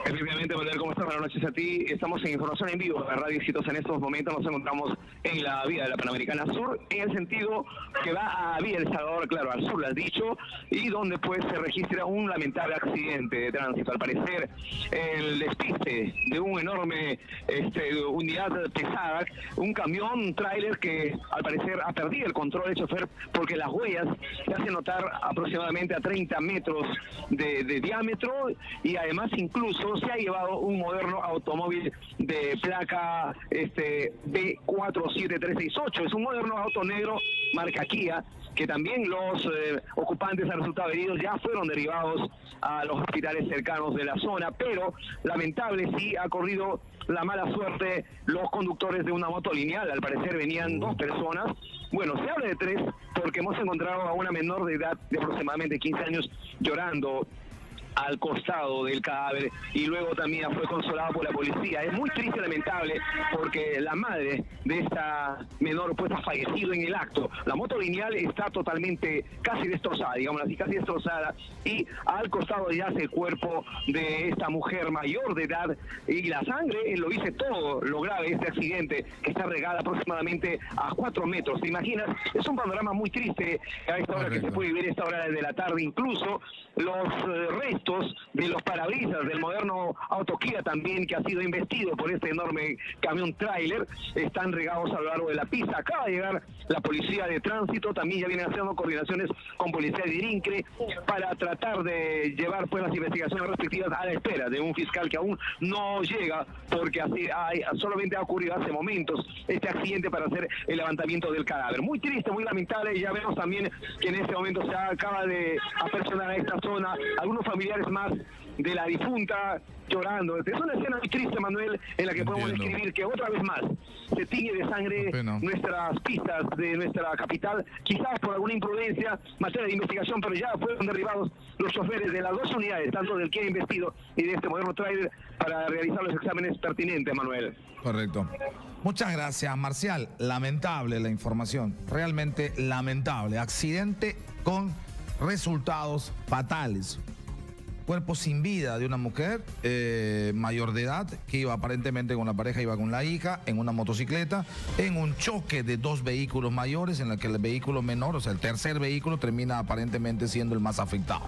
Efectivamente, Manuel, ¿cómo estás? Buenas noches a ti. Estamos en información en vivo de Radio Éxitos. En estos momentos nos encontramos en la vía de la Panamericana Sur, en el sentido que va a Vía El Salvador, claro, al sur, lo has dicho, y donde pues se registra un lamentable accidente de tránsito. Al parecer, el despiste de un enorme unidad pesada, un camión, un tráiler que al parecer ha perdido el control del chofer, porque las huellas se hacen notar aproximadamente a 30 metros de diámetro, y además incluso se ha llevado un moderno automóvil de placa B47368. Es un moderno auto negro marca Kia, que también los ocupantes han resultado heridos, ya fueron derivados a los hospitales cercanos de la zona, pero lamentable sí ha corrido la mala suerte los conductores de una moto lineal. Al parecer venían 2 personas. Bueno, se habla de 3 porque hemos encontrado a una menor de edad de aproximadamente 15 años llorando al costado del cadáver, y luego también fue consolada por la policía. Es muy triste y lamentable porque la madre de esta menor pues ha fallecido en el acto. La moto lineal está totalmente casi destrozada, digamos así, casi destrozada, y al costado yace el cuerpo de esta mujer mayor de edad, y la sangre lo dice todo lo grave de este accidente, que está regada aproximadamente a 4 metros. ¿Te imaginas? Es un panorama muy triste a esta hora que se puede vivir, esta hora de la tarde. Incluso los restos de los parabrisas del moderno auto Kia también, que ha sido investido por este enorme camión tráiler, están regados a lo largo de la pista. Acaba de llegar la policía de tránsito, también ya vienen haciendo coordinaciones con policía de INCRE para tratar de llevar pues las investigaciones respectivas, a la espera de un fiscal que aún no llega, porque así solamente ha ocurrido hace momentos este accidente para hacer el levantamiento del cadáver. Muy triste, muy lamentable. Ya vemos también que en este momento se acaba de apersonar a esta zona algunos familiares familiares más de la difunta llorando. Es una escena muy triste, Manuel, en la que podemos describir que otra vez más se tiñe de sangre nuestras pistas de nuestra capital, quizás por alguna imprudencia, materia de investigación, pero ya fueron derribados los choferes de las dos unidades, tanto del Kia Investido y de este moderno tráiler, para realizar los exámenes pertinentes, Manuel. Correcto. Muchas gracias, Marcial. Lamentable la información, realmente lamentable. Accidente con resultados fatales. Cuerpo sin vida de una mujer mayor de edad que iba aparentemente con la pareja, iba con la hija en una motocicleta, en un choque de dos vehículos mayores en el que el vehículo menor, o sea el tercer vehículo, termina aparentemente siendo el más afectado.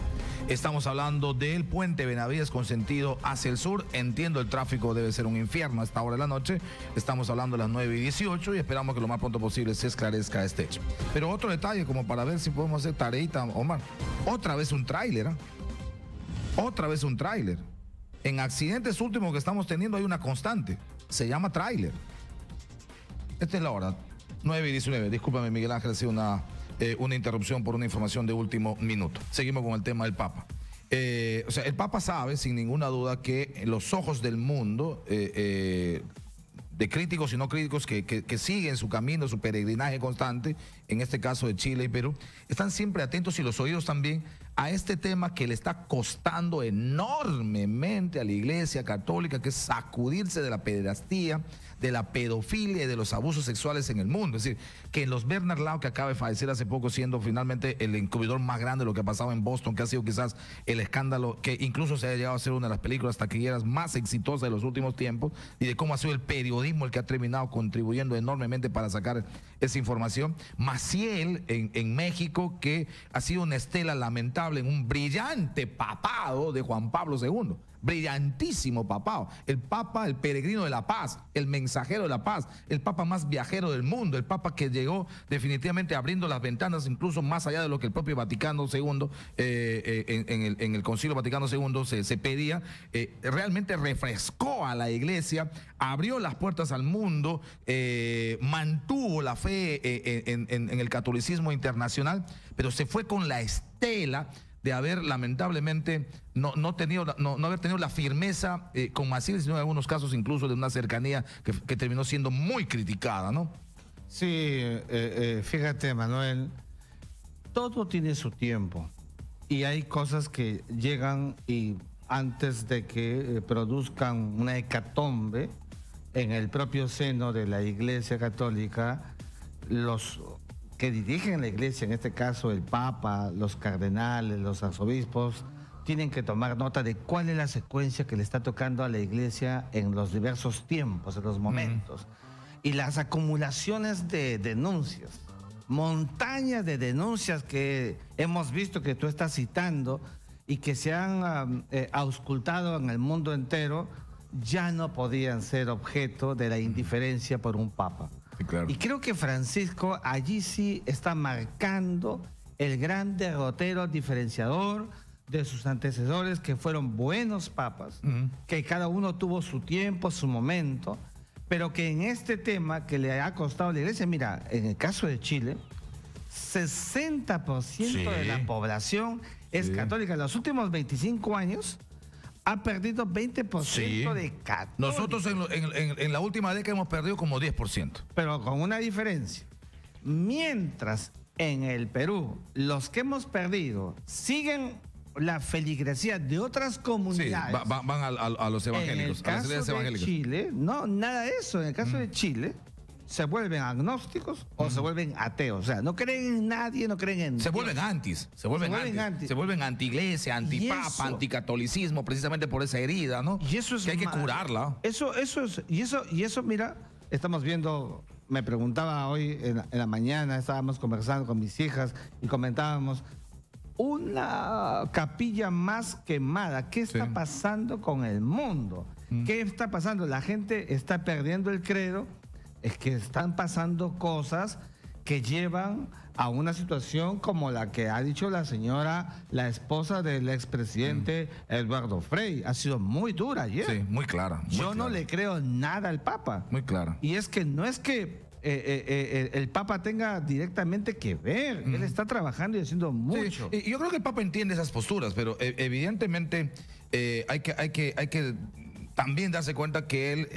Estamos hablando del puente Benavides con sentido hacia el sur. Entiendo, el tráfico debe ser un infierno a esta hora de la noche. Estamos hablando de las 9:18 y esperamos que lo más pronto posible se esclarezca este hecho. Pero otro detalle, como para ver si podemos hacer tareita, Omar. Otra vez un tráiler, ¿eh? Otra vez un tráiler. En accidentes últimos que estamos teniendo hay una constante. Se llama tráiler. Esta es la hora, 9:19. Discúlpame, Miguel Ángel, ha sido una interrupción por una información de último minuto. Seguimos con el tema del Papa. O sea, el Papa sabe, sin ninguna duda, que los ojos del mundo, de críticos y no críticos que siguen su camino, su peregrinaje constante, en este caso de Chile y Perú, están siempre atentos, y los oídos también, a este tema que le está costando enormemente a la Iglesia Católica, que es sacudirse de la pederastía, de la pedofilia y de los abusos sexuales en el mundo. Es decir, que los Bernard Lau, que acaba de fallecer hace poco, siendo finalmente el encubridor más grande de lo que ha pasado en Boston, que ha sido quizás el escándalo, que incluso se ha llegado a ser una de las películas taquilleras más exitosas de los últimos tiempos, y de cómo ha sido el periodismo el que ha terminado contribuyendo enormemente para sacar esa información. Maciel en México, que ha sido una estela lamentable en un brillante papado de Juan Pablo II. Brillantísimo papado. El Papa, el peregrino de la paz, el mensajero de la paz, el Papa más viajero del mundo, el Papa que llegó definitivamente abriendo las ventanas incluso más allá de lo que el propio Vaticano II, en el Concilio Vaticano II se pedía. Realmente refrescó a la Iglesia, abrió las puertas al mundo, mantuvo la fe en el catolicismo internacional, pero se fue con la estela de haber lamentablemente no haber tenido la firmeza con Maciel, sino en algunos casos incluso de una cercanía que terminó siendo muy criticada, ¿no? Sí, fíjate, Manuel, todo tiene su tiempo y hay cosas que llegan y antes de que produzcan una hecatombe en el propio seno de la Iglesia Católica, los que dirigen la Iglesia, en este caso el Papa, los cardenales, los arzobispos, tienen que tomar nota de cuál es la secuencia que le está tocando a la Iglesia en los diversos tiempos, en los momentos. Y las acumulaciones de denuncias, montañas de denuncias que hemos visto que tú estás citando y que se han auscultado en el mundo entero, ya no podían ser objeto de la indiferencia por un Papa. Sí, claro. Y creo que Francisco allí sí está marcando el gran derrotero diferenciador de sus antecesores, que fueron buenos papas, que cada uno tuvo su tiempo, su momento, pero que en este tema que le ha costado a la Iglesia, mira, en el caso de Chile, 60% de la población es católica. En los últimos 25 años ha perdido 20% de católicos. Nosotros en la última década hemos perdido como 10%. Pero con una diferencia. Mientras en el Perú, los que hemos perdido siguen la feligresía de otras comunidades. Sí, van a los evangélicos, a las iglesias evangélicas. En Chile, no, nada de eso. En el caso de Chile, se vuelven agnósticos o se vuelven ateos. O sea, no creen en nadie, no creen en Se vuelven antis, se vuelven anti-iglesia, anti-papa, anticatolicismo, precisamente por esa herida, ¿no? Y eso es que hay que curarla. Eso, mira, estamos viendo, me preguntaba hoy en la mañana, estábamos conversando con mis hijas y comentábamos, una capilla más quemada. ¿Qué está pasando con el mundo? ¿Qué está pasando? La gente está perdiendo el credo. Es que están pasando cosas que llevan a una situación como la que ha dicho la señora, la esposa del expresidente Eduardo Frei. Ha sido muy dura ayer. Sí, muy clara. Yo no le creo nada al Papa. Muy clara. Y es que no es que el Papa tenga directamente que ver. Él está trabajando y haciendo mucho. Sí, y yo creo que el Papa entiende esas posturas, pero evidentemente hay que también darse cuenta que él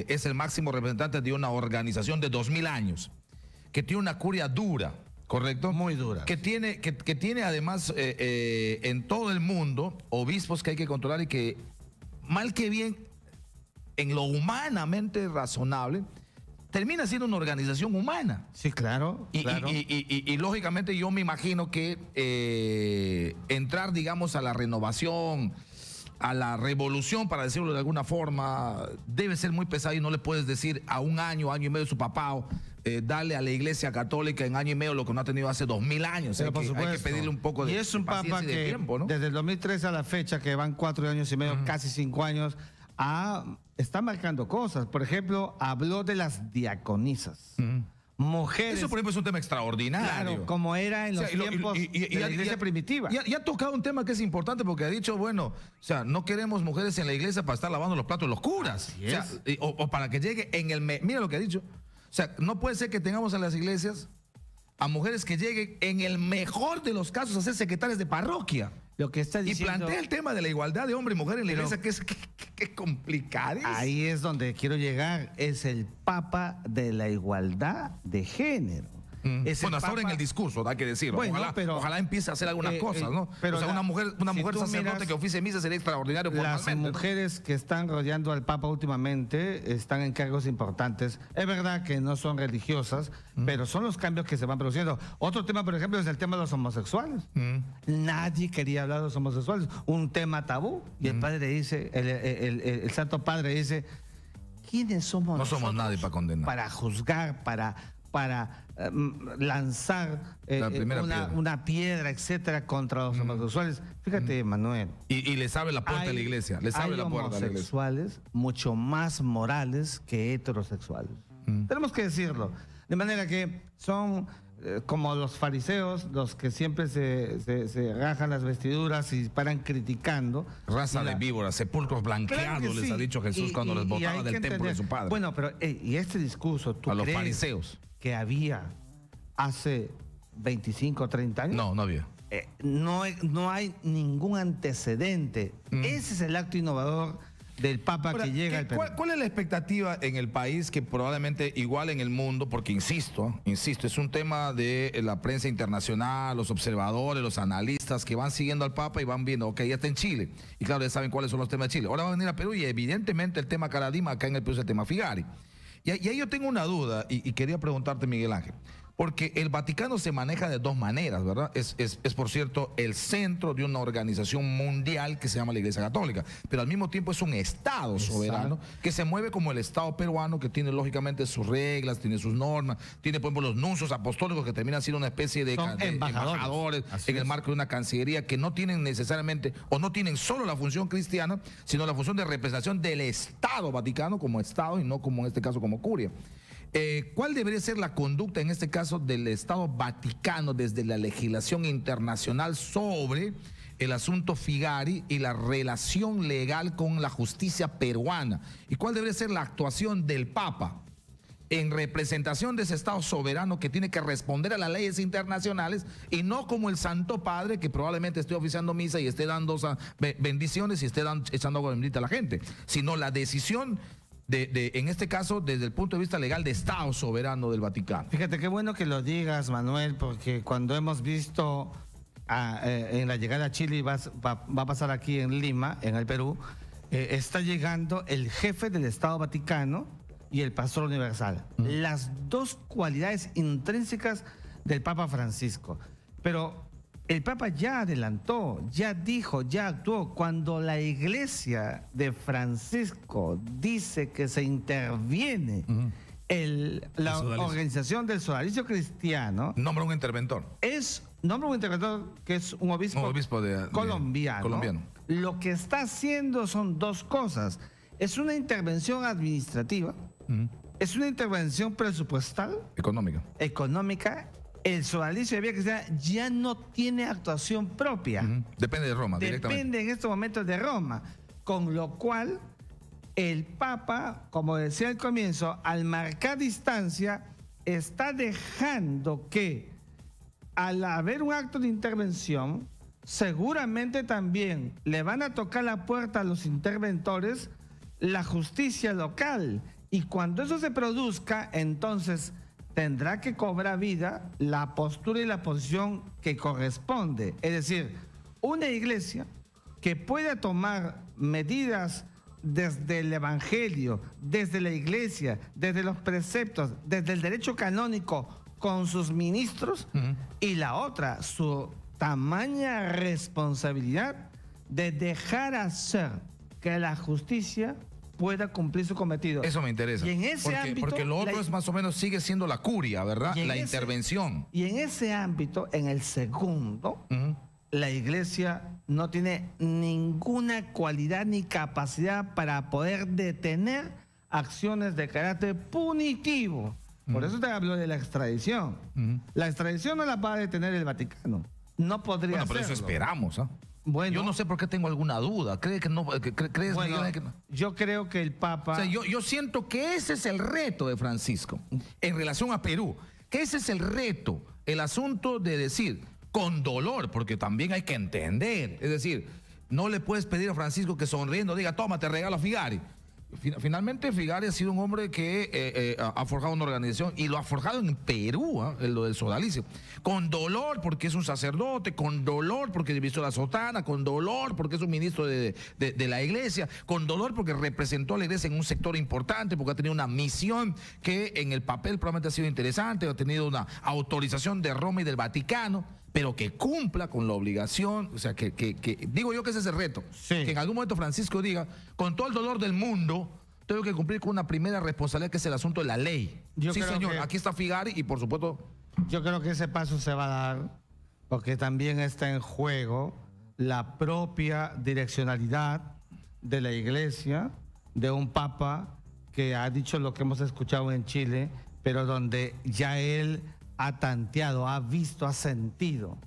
es el máximo representante de una organización de 2000 años, que tiene una curia dura, ¿correcto? Muy dura. Que tiene además en todo el mundo obispos que hay que controlar y que, mal que bien, en lo humanamente razonable, termina siendo una organización humana. Sí, claro. Y lógicamente yo me imagino que entrar, digamos, a la renovación, a la revolución, para decirlo de alguna forma, debe ser muy pesado y no le puedes decir a un año y medio de su papá, darle a la Iglesia Católica en año y medio lo que no ha tenido hace 2000 años. Hay que pedirle un poco de y es un Papa paciencia y de que tiempo, ¿no? desde el 2003 a la fecha, que van 4 años y medio, casi 5 años, está marcando cosas. Por ejemplo, habló de las diaconisas. Mujeres. Eso, por ejemplo, es un tema extraordinario. Claro, como era en los tiempos de la iglesia primitiva. Y ha tocado un tema que es importante porque ha dicho, bueno, o sea, no queremos mujeres en la iglesia para estar lavando los platos de los curas. O sea, o para que llegue en el... Mira lo que ha dicho. O sea, no puede ser que tengamos en las iglesias a mujeres que lleguen en el mejor de los casos a ser secretarias de parroquia. Lo que está diciendo, y plantea el tema de la igualdad de hombre y mujer en la iglesia, que es complicado. Ahí es donde quiero llegar. Es el Papa de la igualdad de género. Bueno, hasta ahora en el discurso, hay que decirlo. Bueno, ojalá empiece a hacer algunas cosas, ¿no? Pero o sea, una mujer sacerdote que oficie misa sería extraordinario formalmente. Las mujeres que están rodeando al Papa últimamente están en cargos importantes. Es verdad que no son religiosas, pero son los cambios que se van produciendo. Otro tema, por ejemplo, es el tema de los homosexuales. Nadie quería hablar de los homosexuales. Un tema tabú. Y el padre dice, el Santo Padre dice, ¿quiénes somos nosotros? No somos nadie para condenar. Para juzgar, para lanzar una piedra, etcétera, contra los homosexuales. Fíjate, Manuel. Y les abre la puerta a la iglesia. Les abre la puerta a la iglesia. Homosexuales mucho más morales que heterosexuales. Tenemos que decirlo. De manera que son como los fariseos, los que siempre se rajan las vestiduras y paran criticando. Raza de víboras, sepulcros blanqueados, claro les ha dicho Jesús cuando les botaba del templo de su padre. Bueno, pero y este discurso, ¿tú a los crees fariseos que había hace 25 o 30 años? No había. No hay ningún antecedente. Ese es el acto innovador del Papa. Ahora, que llega al Perú. ¿Cuál es la expectativa en el país que probablemente igual en el mundo? Porque insisto, es un tema de la prensa internacional, los observadores, los analistas que van siguiendo al Papa y van viendo, ok, ya está en Chile. Y claro, ya saben cuáles son los temas de Chile. Ahora va a venir a Perú y evidentemente el tema Caradima acá en el Perú es el tema Figari. Y ahí yo tengo una duda y quería preguntarte, Miguel Ángel, porque el Vaticano se maneja de dos maneras, ¿verdad? Es por cierto, el centro de una organización mundial que se llama la Iglesia Católica, pero al mismo tiempo es un Estado soberano que se mueve como el Estado peruano, que tiene lógicamente sus reglas, tiene sus normas, tiene por ejemplo los nuncios apostólicos que terminan siendo una especie de embajadores en el marco de una cancillería que no tienen necesariamente, o no tienen solo la función cristiana, sino la función de representación del Estado Vaticano como Estado y no como en este caso como curia. ¿Cuál debería ser la conducta en este caso del Estado Vaticano desde la legislación internacional sobre el asunto Figari y la relación legal con la justicia peruana? ¿Y cuál debería ser la actuación del Papa en representación de ese Estado soberano que tiene que responder a las leyes internacionales y no como el Santo Padre que probablemente esté oficiando misa y esté dando bendiciones y esté echando agua bendita a la gente, sino la decisión en este caso, desde el punto de vista legal de Estado soberano del Vaticano? Fíjate, qué bueno que lo digas, Manuel, porque cuando hemos visto en la llegada a Chile, va a pasar aquí en Lima, en el Perú, está llegando el jefe del Estado Vaticano y el pastor universal. Las dos cualidades intrínsecas del Papa Francisco. Pero el Papa ya adelantó, ya dijo, ya actuó. Cuando la iglesia de Francisco dice que se interviene la organización del sodalicio cristiano, nombra un interventor. Nombra un interventor que es un obispo colombiano. Lo que está haciendo son dos cosas. Es una intervención administrativa, es una intervención presupuestal, económica. El sodalicio de Vía Cristiana ya no tiene actuación propia. Depende de Roma, directamente. Depende en estos momentos de Roma. Con lo cual, el Papa, como decía al comienzo, al marcar distancia, está dejando que al haber un acto de intervención, seguramente también le van a tocar la puerta a los interventores la justicia local. Y cuando eso se produzca, entonces tendrá que cobrar vida la postura y la posición que corresponde. Es decir, una iglesia que pueda tomar medidas desde el Evangelio, desde la iglesia, desde los preceptos, desde el derecho canónico con sus ministros, y la otra, su tamaña responsabilidad de dejar hacer que la justicia pueda cumplir su cometido. Eso me interesa. Y en ese ámbito, porque lo otro es más o menos sigue siendo la curia, ¿verdad? La intervención. Y en ese ámbito, en el segundo, la iglesia no tiene ninguna cualidad ni capacidad para poder detener acciones de carácter punitivo. Por eso te hablo de la extradición. La extradición no la va a detener el Vaticano. No podría hacerlo. Bueno, pero eso esperamos, ¿ah? Bueno, yo no sé por qué tengo alguna duda. ¿Crees que no? ¿Crees, bueno, Miguel, que no? Yo creo que el Papa... O sea, yo siento que ese es el reto de Francisco en relación a Perú. Que ese es el reto, el asunto de decir, con dolor, porque también hay que entender. Es decir, no le puedes pedir a Francisco que sonriendo diga, toma, te regalo a Figari. Finalmente Figari ha sido un hombre que ha forjado una organización y lo ha forjado en Perú, lo del sodalicio. Con dolor porque es un sacerdote, con dolor porque vistió la sotana, con dolor porque es un ministro de la iglesia, con dolor porque representó a la iglesia en un sector importante, porque ha tenido una misión que en el papel probablemente ha sido interesante, ha tenido una autorización de Roma y del Vaticano, pero que cumpla con la obligación, o sea, que digo yo que ese es el reto. Sí. Que en algún momento Francisco diga, con todo el dolor del mundo, tengo que cumplir con una primera responsabilidad que es el asunto de la ley. Sí, señor, aquí está Figari y por supuesto... Yo creo que ese paso se va a dar porque también está en juego la propia direccionalidad de la iglesia, de un papa que ha dicho lo que hemos escuchado en Chile, pero donde ya él ha tanteado, ha visto, ha sentido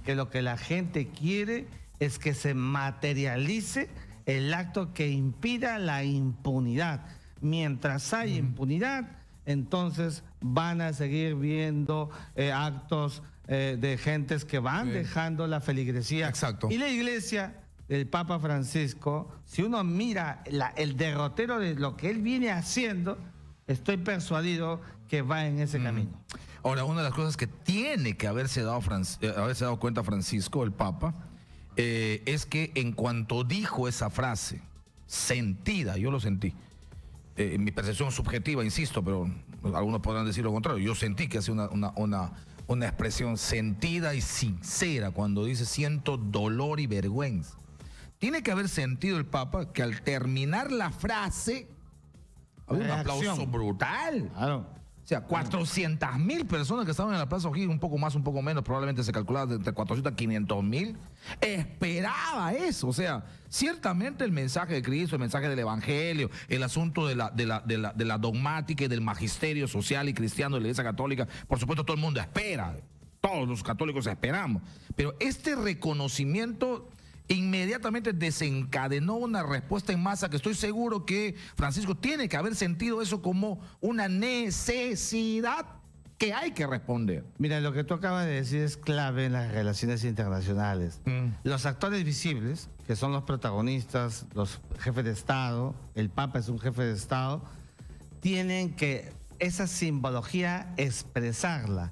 que lo que la gente quiere es que se materialice el acto que impida la impunidad. Mientras hay impunidad, entonces van a seguir viendo actos de gentes que van dejando la feligresía. Exacto. Y la iglesia del Papa Francisco, si uno mira el derrotero de lo que él viene haciendo, estoy persuadido que va en ese camino. Ahora, una de las cosas que tiene que haberse dado cuenta Francisco, el Papa, es que en cuanto dijo esa frase, sentida, yo lo sentí, mi percepción subjetiva, insisto, pero algunos podrán decir lo contrario, yo sentí que hace una expresión sentida y sincera cuando dice siento dolor y vergüenza. Tiene que haber sentido el Papa que al terminar la frase, había un aplauso brutal. Claro. O sea, 400.000 personas que estaban en la Plaza O'Higgins, un poco más, un poco menos, probablemente se calculaba entre 400 y 500.000, esperaba eso. O sea, ciertamente el mensaje de Cristo, el mensaje del Evangelio, el asunto de la dogmática y del magisterio social y cristiano de la Iglesia Católica, por supuesto todo el mundo espera, todos los católicos esperamos, pero este reconocimiento inmediatamente desencadenó una respuesta en masa que estoy seguro que Francisco tiene que haber sentido eso como una necesidad que hay que responder. Mira, lo que tú acabas de decir es clave en las relaciones internacionales. Los actores visibles, que son los protagonistas, los jefes de Estado, el Papa es un jefe de Estado, tienen que esa simbología expresarla,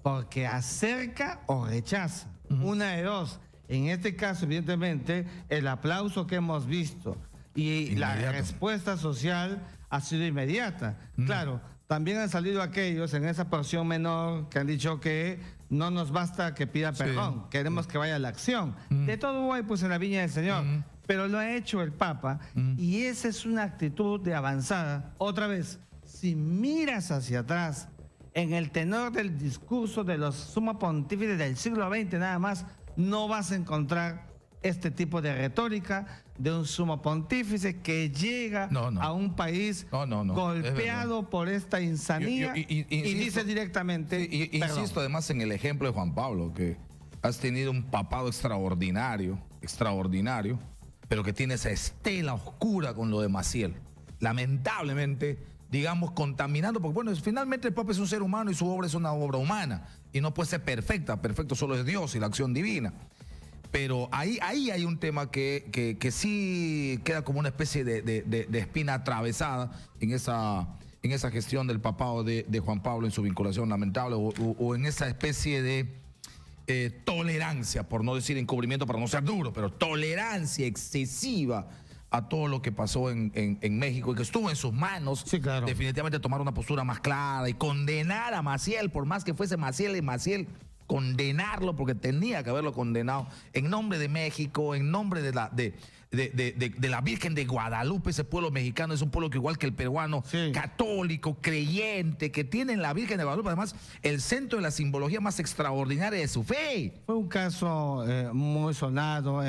porque acerca o rechaza. Una de dos. En este caso, evidentemente, el aplauso que hemos visto y la respuesta social ha sido inmediata. Claro, también han salido aquellos en esa porción menor que han dicho que no nos basta que pida perdón, queremos que vaya a la acción. De todo hay pues en la viña del Señor, pero lo ha hecho el Papa y esa es una actitud de avanzada. Otra vez, si miras hacia atrás, en el tenor del discurso de los sumos pontífices del siglo XX nada más, no vas a encontrar este tipo de retórica de un sumo pontífice que llega a un país golpeado por esta insanía y dice directamente... Insisto además en el ejemplo de Juan Pablo, que has tenido un papado extraordinario, pero que tiene esa estela oscura con lo de Maciel. lamentablemente, digamos, contaminando, porque bueno, finalmente el Papa es un ser humano y su obra es una obra humana y no puede ser perfecta, perfecto solo es Dios y la acción divina. Pero ahí hay un tema que sí queda como una especie de espina atravesada en esa gestión del papado de Juan Pablo en su vinculación lamentable o en esa especie de tolerancia, por no decir encubrimiento para no ser duro, pero tolerancia excesiva a todo lo que pasó en México y que estuvo en sus manos, sí, claro, definitivamente tomar una postura más clara y condenar a Maciel, por más que fuese Maciel y Maciel, condenarlo porque tenía que haberlo condenado en nombre de México, en nombre de la Virgen de Guadalupe. Ese pueblo mexicano es un pueblo que igual que el peruano, sí, católico, creyente, que tiene en la Virgen de Guadalupe además el centro de la simbología más extraordinaria de su fe. Fue un caso muy sonado,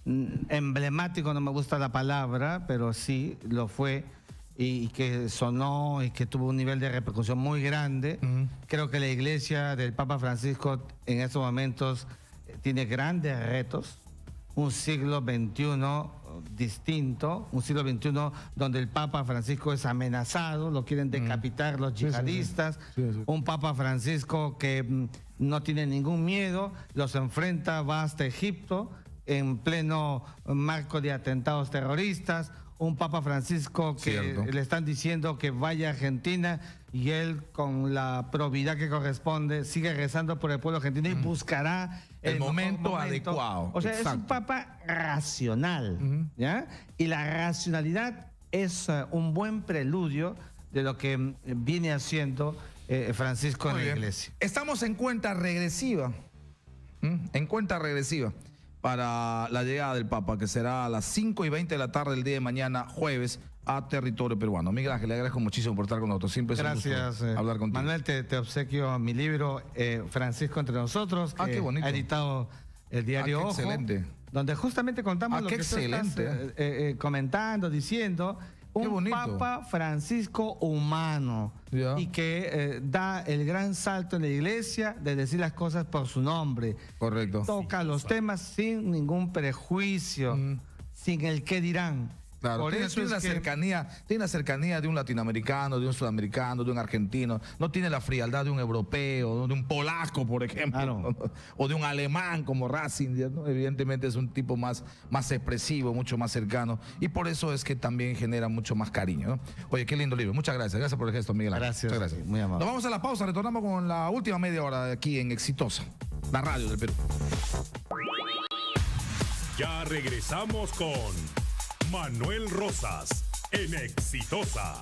emblemático, no me gusta la palabra, pero sí lo fue, y que sonó y que tuvo un nivel de repercusión muy grande. Creo que la iglesia del Papa Francisco en estos momentos tiene grandes retos, un siglo XXI distinto, un siglo XXI donde el Papa Francisco es amenazado, lo quieren decapitar los yihadistas, un Papa Francisco que no tiene ningún miedo, los enfrenta, va hasta Egipto en pleno marco de atentados terroristas, un Papa Francisco que le están diciendo que vaya a Argentina y él con la probidad que corresponde sigue rezando por el pueblo argentino y buscará el momento adecuado. O sea, es un Papa racional, ¿ya? Y la racionalidad es un buen preludio de lo que viene haciendo Francisco en la iglesia. Estamos en cuenta regresiva, en cuenta regresiva para la llegada del Papa, que será a las 5:20 de la tarde del día de mañana, jueves, a territorio peruano. Miguel Ángel, le agradezco muchísimo por estar con nosotros. Siempre es un gusto hablar contigo. Manuel, te obsequio mi libro, Francisco entre nosotros, que qué bonito. Ha editado el diario Ojo, excelente, donde justamente contamos lo que tú estás comentando, diciendo. Un Papa Francisco humano, y que da el gran salto en la iglesia de decir las cosas por su nombre. Correcto. Toca los temas sin ningún prejuicio, sin el qué dirán. Claro, tiene la cercanía de un latinoamericano, de un sudamericano, de un argentino. No tiene la frialdad de un europeo, de un polaco, por ejemplo, o de un alemán como Ratzinger, ¿no? Evidentemente es un tipo más expresivo, mucho más cercano. Y por eso es que también genera mucho más cariño, ¿no? Oye, qué lindo libro. Muchas gracias. Gracias por el gesto, Miguel. Gracias. Muchas gracias. Muy amable. Nos vamos a la pausa. Retornamos con la última media hora aquí en Exitosa, la radio del Perú. Ya regresamos con Manuel Rosas en Exitosa.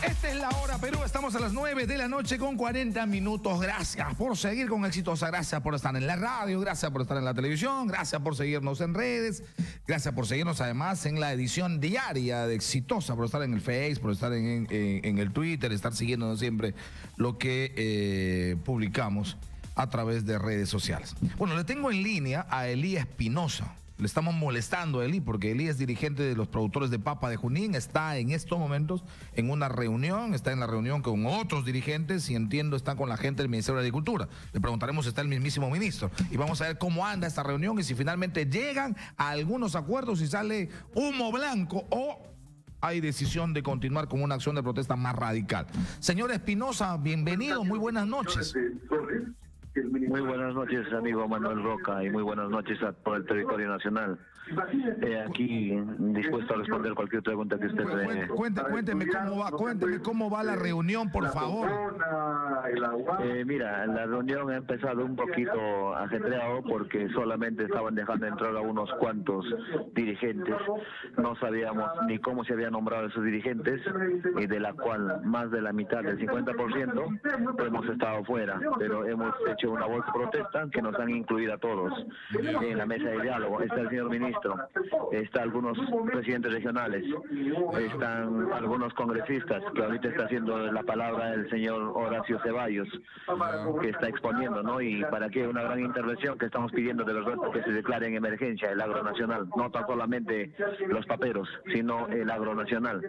Esta es la hora Perú, estamos a las 9 de la noche con 40 minutos. Gracias por seguir con Exitosa, gracias por estar en la radio, gracias por estar en la televisión, gracias por seguirnos en redes, gracias por seguirnos además en la edición diaria de Exitosa, por estar en el Face, por estar en el Twitter, estar siguiéndonos siempre lo que publicamos a través de redes sociales. Bueno, le tengo en línea a Elí Espinosa. Le estamos molestando a Elí porque Elí es dirigente de los productores de papa de Junín, está en estos momentos en una reunión, está en la reunión con otros dirigentes y entiendo está con la gente del Ministerio de Agricultura. Le preguntaremos si está el mismísimo ministro y vamos a ver cómo anda esta reunión y si finalmente llegan a algunos acuerdos y sale humo blanco o hay decisión de continuar con una acción de protesta más radical. Señor Espinosa, bienvenido, muy buenas noches. Muy buenas noches, amigo Manuel Roca, y muy buenas noches a todo el territorio nacional. Aquí dispuesto a responder cualquier pregunta que usted cuénteme cómo va la reunión, por favor. Mira, la reunión ha empezado un poquito ajetreado porque solamente estaban dejando entrar a unos cuantos dirigentes. No sabíamos ni cómo se habían nombrado esos dirigentes, y de la cual más de la mitad, del 50%, hemos estado fuera, pero hemos hecho una una voz de protesta que nos han incluido a todos en la mesa de diálogo. Está el señor ministro, está algunos presidentes regionales, están algunos congresistas, que ahorita está haciendo la palabra el señor Horacio Ceballos, que está exponiendo, ¿no? Y para que una gran intervención que estamos pidiendo de verdad que se declare en emergencia el agro nacional, no tan solamente los paperos, sino el agro nacional,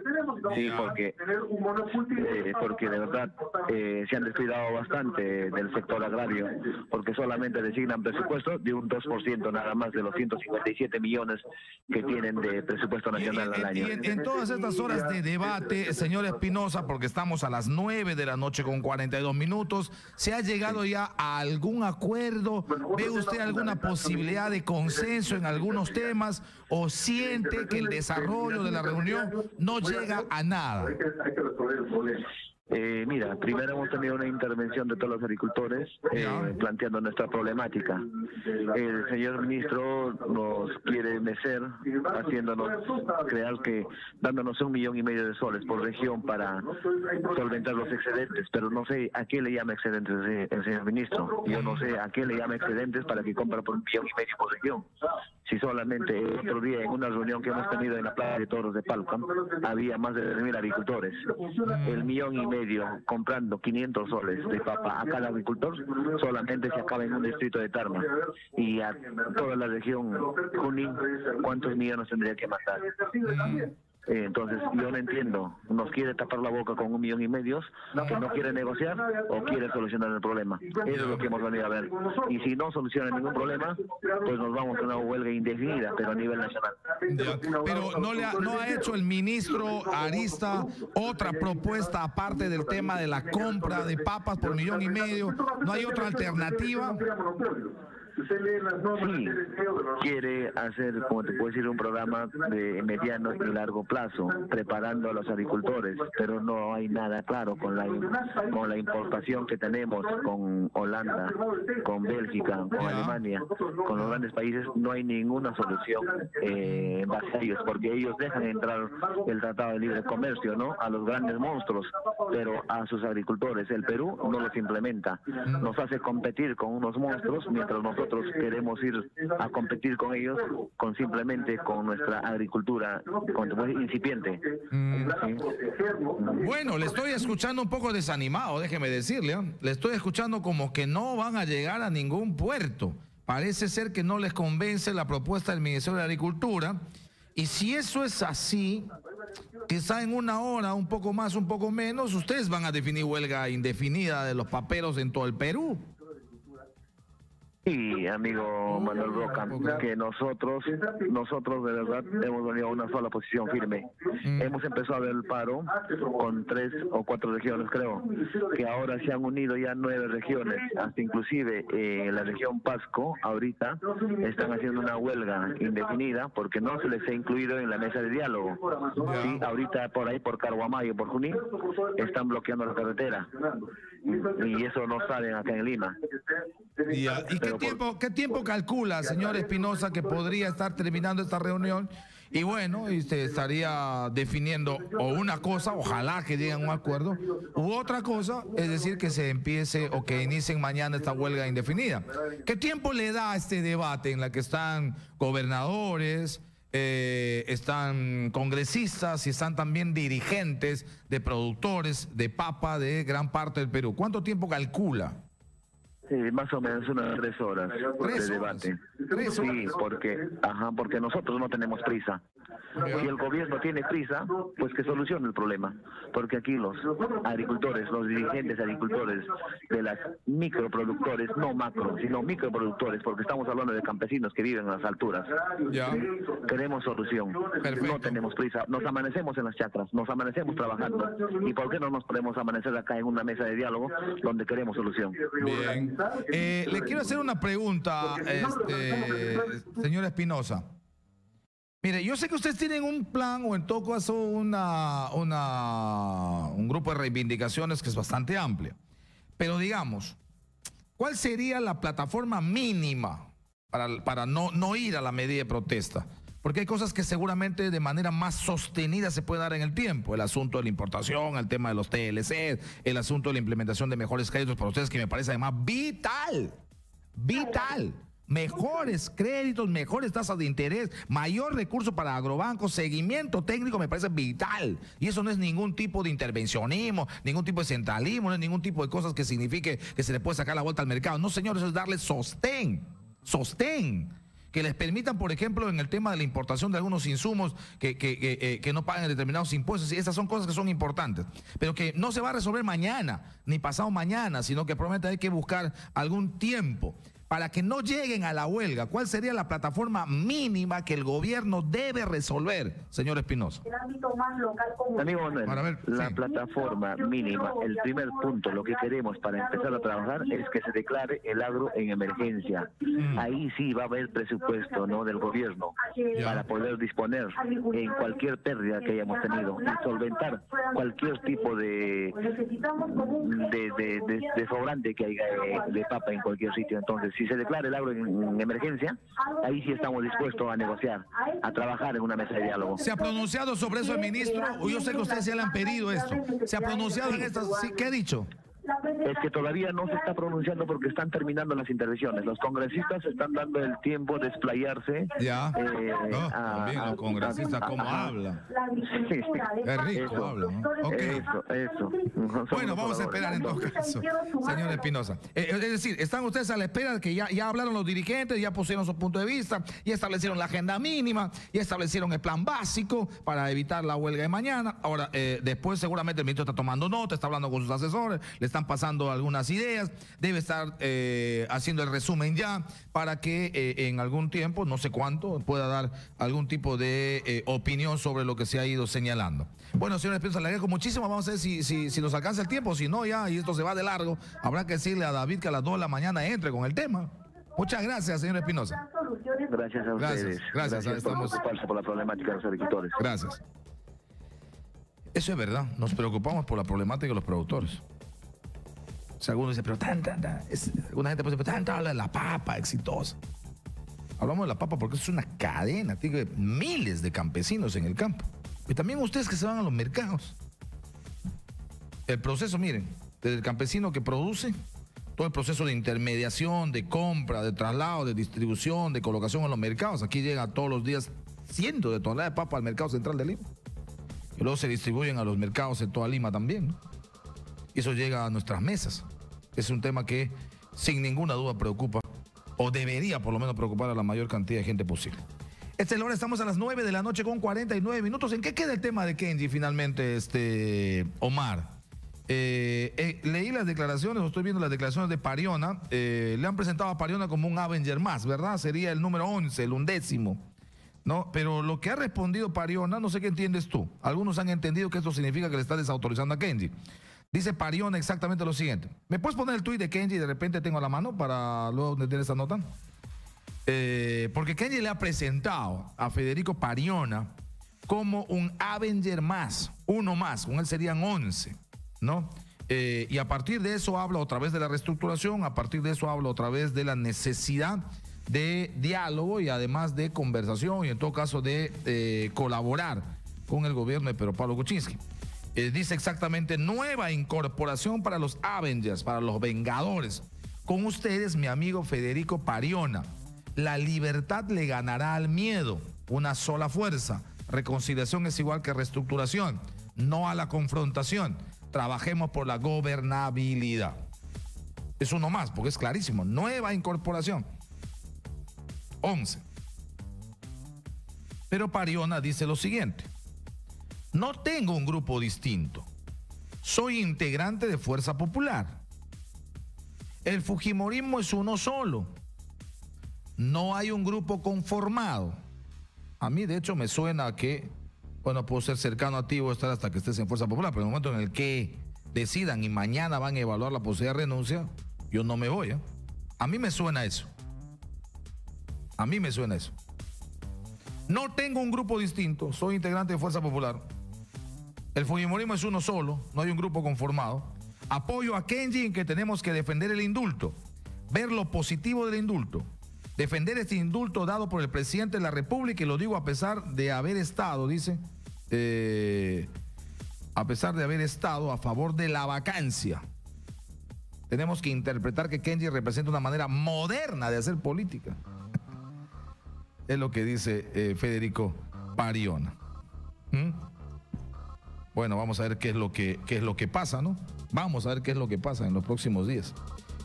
sí, porque de verdad se han descuidado bastante del sector agrario, porque solamente designan presupuesto de un 2% nada más de los 157 millones que tienen de presupuesto nacional al año. En todas estas horas de debate, señor Espinosa, porque estamos a las 9 de la noche con 42 minutos, ¿se ha llegado ya a algún acuerdo? ¿Ve usted alguna posibilidad de consenso en algunos temas o siente que el desarrollo de la reunión no llega a nada? Mira, primero hemos tenido una intervención de todos los agricultores planteando nuestra problemática. El señor ministro nos quiere mecer, haciéndonos crear dándonos 1,5 millones de soles por región para solventar los excedentes, pero no sé a qué le llama excedentes el señor ministro. Yo no sé a qué le llama excedentes para que compra por 1,5 millones por región. Si solamente el otro día en una reunión que hemos tenido en la Plaza de Toros de Palca había más de 3.000 agricultores, el 1,5 millones comprando 500 soles de papa a cada agricultor solamente se acaba en un distrito de Tarma, y a toda la región Junín, ¿cuántos millones tendría que matar? Entonces yo no entiendo, nos quiere tapar la boca con 1,5 millones, que no quiere negociar o quiere solucionar el problema. Eso es lo que hemos venido a ver. Y si no soluciona ningún problema, pues nos vamos a una huelga indefinida, pero a nivel nacional. Pero no ha hecho el ministro Arista otra propuesta aparte del tema de la compra de papas por 1,5 millones. ¿No hay otra alternativa? Sí, quiere hacer, como te puedo decir, un programa de mediano y largo plazo, preparando a los agricultores, pero no hay nada claro con la importación que tenemos con Holanda, con Bélgica, con Alemania, con los grandes países. No hay ninguna solución en base a ellos, porque ellos dejan entrar el Tratado de Libre Comercio, ¿no?, a los grandes monstruos, pero a sus agricultores. El Perú no los implementa, nos hace competir con unos monstruos, mientras nosotros queremos ir a competir con ellos simplemente con nuestra agricultura incipiente. ¿Sí? Bueno, le estoy escuchando un poco desanimado, déjeme decirle, ¿eh? Le estoy escuchando como que no van a llegar a ningún puerto. Parece ser que no les convence la propuesta del Ministerio de Agricultura, y si eso es así, quizá en una hora, un poco más, un poco menos, ustedes van a definir huelga indefinida de los paperos en todo el Perú. Sí, amigo Manuel Roca, que nosotros de verdad hemos venido a una sola posición firme. Hemos empezado a ver el paro con 3 o 4 regiones, creo, que ahora se han unido ya 9 regiones, hasta inclusive en la región Pasco, ahorita están haciendo una huelga indefinida porque no se les ha incluido en la mesa de diálogo. Sí, ahorita por ahí, por Carhuamayo, por Junín, están bloqueando la carretera, y eso no saben acá en Lima. ¿Y qué tiempo calcula, señor Espinosa, que podría estar terminando esta reunión? Y bueno, y se estaría definiendo o una cosa, ojalá que lleguen a un acuerdo, u otra cosa, es decir, que se empiece o que inicien mañana esta huelga indefinida. ¿Qué tiempo le da a este debate en la que están gobernadores, están congresistas y están también dirigentes de productores de papa de gran parte del Perú? ¿Cuánto tiempo calcula? Sí, más o menos unas 3 horas de debate. Sí, porque nosotros no tenemos prisa. Si el gobierno tiene prisa, pues que solucione el problema. Porque aquí los agricultores, los dirigentes agricultores de las microproductores, no macro, sino microproductores, porque estamos hablando de campesinos que viven en las alturas. Queremos solución. Perfecto. No tenemos prisa. Nos amanecemos en las chacras, nos amanecemos trabajando. ¿Y por qué no nos podemos amanecer acá en una mesa de diálogo donde queremos solución? Bien. Le quiero hacer una pregunta, señor Espinosa. Mire, yo sé que ustedes tienen un plan, o en todo caso un grupo de reivindicaciones que es bastante amplio. Pero digamos, ¿cuál sería la plataforma mínima para no ir a la medida de protesta? Porque hay cosas que seguramente de manera más sostenida se puede dar en el tiempo. El asunto de la importación, el tema de los TLC, el asunto de la implementación de mejores créditos para ustedes, que me parece además vital. vital. Mejores créditos, mejores tasas de interés, mayor recurso para agrobancos, seguimiento técnico me parece vital. Y eso no es ningún tipo de intervencionismo, ningún tipo de centralismo, no es ningún tipo de cosas que signifique que se le puede sacar la vuelta al mercado. No, señor, eso es darle sostén. Que les permitan, por ejemplo, en el tema de la importación de algunos insumos que no paguen determinados impuestos. Y esas son cosas que son importantes. Pero que no se va a resolver mañana, ni pasado mañana, sino que probablemente hay que buscar algún tiempo para que no lleguen a la huelga. ¿Cuál sería la plataforma mínima que el gobierno debe resolver, señor Espinosa? Amigo Manuel, la plataforma mínima, el primer punto, lo que queremos para empezar a trabajar es que se declare el agro en emergencia. Ahí sí va a haber presupuesto, ¿no?, del gobierno para poder disponer en cualquier pérdida que hayamos tenido y solventar cualquier tipo de sobrante que haya de papa en cualquier sitio. Entonces, si se declara el agro en emergencia, ahí sí estamos dispuestos a negociar, a trabajar en una mesa de diálogo. ¿Se ha pronunciado sobre eso el ministro? Yo sé que ustedes ya le han pedido esto. ¿Se ha pronunciado en esto? ¿Sí? ¿Qué ha dicho? Es que todavía no se está pronunciando porque están terminando las intervenciones. Los congresistas están dando el tiempo de explayarse. Ya. También los congresistas, ¿cómo hablan? Sí. Es rico, hablan, ¿no? Okay. Eso. Bueno, vamos a esperar en todo caso, señor Espinosa. Es decir, están ustedes a la espera de que ya hablaron los dirigentes, ya pusieron su punto de vista, ya establecieron la agenda mínima, ya establecieron el plan básico para evitar la huelga de mañana. Ahora, después seguramente el ministro está tomando nota, está hablando con sus asesores, le están pasando algunas ideas, debe estar haciendo el resumen ya para que en algún tiempo, no sé cuánto, pueda dar algún tipo de opinión sobre lo que se ha ido señalando. Bueno, señor Espinosa, le agradezco muchísimo. Vamos a ver si nos alcanza el tiempo, si no ya, y esto se va de largo, habrá que decirle a David que a las 2 de la mañana entre con el tema. Muchas gracias, señor Espinosa. Gracias a ustedes. Gracias. Estamos preocupados por la problemática de los agricultores. Gracias. Eso es verdad, nos preocupamos por la problemática de los productores. O sea, algunos dicen, pero alguna gente puede decir, pero tanto habla de la papa exitosa. Hablamos de la papa porque es una cadena, tiene miles de campesinos en el campo. Y también ustedes que se van a los mercados. El proceso, miren, desde el campesino que produce, todo el proceso de intermediación, de compra, de traslado, de distribución, de colocación en los mercados. Aquí llegan todos los días cientos de toneladas de papa al mercado central de Lima. Y luego se distribuyen a los mercados en toda Lima también, ¿no? Y eso llega a nuestras mesas. Es un tema que sin ninguna duda preocupa, o debería por lo menos preocupar a la mayor cantidad de gente posible. Hora estamos a las 9 de la noche con 49 minutos. ¿En qué queda el tema de Kenji finalmente, Omar? Leí las declaraciones, o estoy viendo las declaraciones de Pariona. Le han presentado a Pariona como un Avenger más, ¿verdad? Sería el número 11, el 11º, ¿no? Pero lo que ha respondido Pariona, no sé qué entiendes tú. Algunos han entendido que esto significa que le está desautorizando a Kenji. Dice Pariona exactamente lo siguiente. ¿Me puedes poner el tuit de Kenji? De repente tengo a la mano para luego tener esa nota. Porque Kenji le ha presentado a Federico Pariona como un Avenger más, uno más, con él serían 11, ¿no? Y a partir de eso habla otra vez de la reestructuración, a partir de eso habla otra vez de la necesidad de diálogo y además de conversación y en todo caso de colaborar con el gobierno de Pedro Pablo Kuczynski. Dice exactamente, nueva incorporación para los Avengers, para los Vengadores. Con ustedes, mi amigo Federico Pariona. La libertad le ganará al miedo. Una sola fuerza. Reconciliación es igual que reestructuración. No a la confrontación. Trabajemos por la gobernabilidad. Es uno más, porque es clarísimo. Nueva incorporación. 11. Pero Pariona dice lo siguiente. No tengo un grupo distinto. Soy integrante de Fuerza Popular. El fujimorismo es uno solo. No hay un grupo conformado. A mí, de hecho, me suena que, bueno, puedo ser cercano a ti o estar hasta que estés en Fuerza Popular, pero en el momento en el que decidan y mañana van a evaluar la posibilidad de renuncia, yo no me voy, ¿eh? A mí me suena eso. A mí me suena eso. No tengo un grupo distinto. Soy integrante de Fuerza Popular. El fujimorismo es uno solo, no hay un grupo conformado. Apoyo a Kenji en que tenemos que defender el indulto, ver lo positivo del indulto, defender este indulto dado por el presidente de la República, y lo digo a pesar de haber estado, dice, a pesar de haber estado a favor de la vacancia. Tenemos que interpretar que Kenji representa una manera moderna de hacer política. Es lo que dice Federico Pariona. Bueno, vamos a ver qué es lo que pasa, ¿no? Vamos a ver qué es lo que pasa en los próximos días.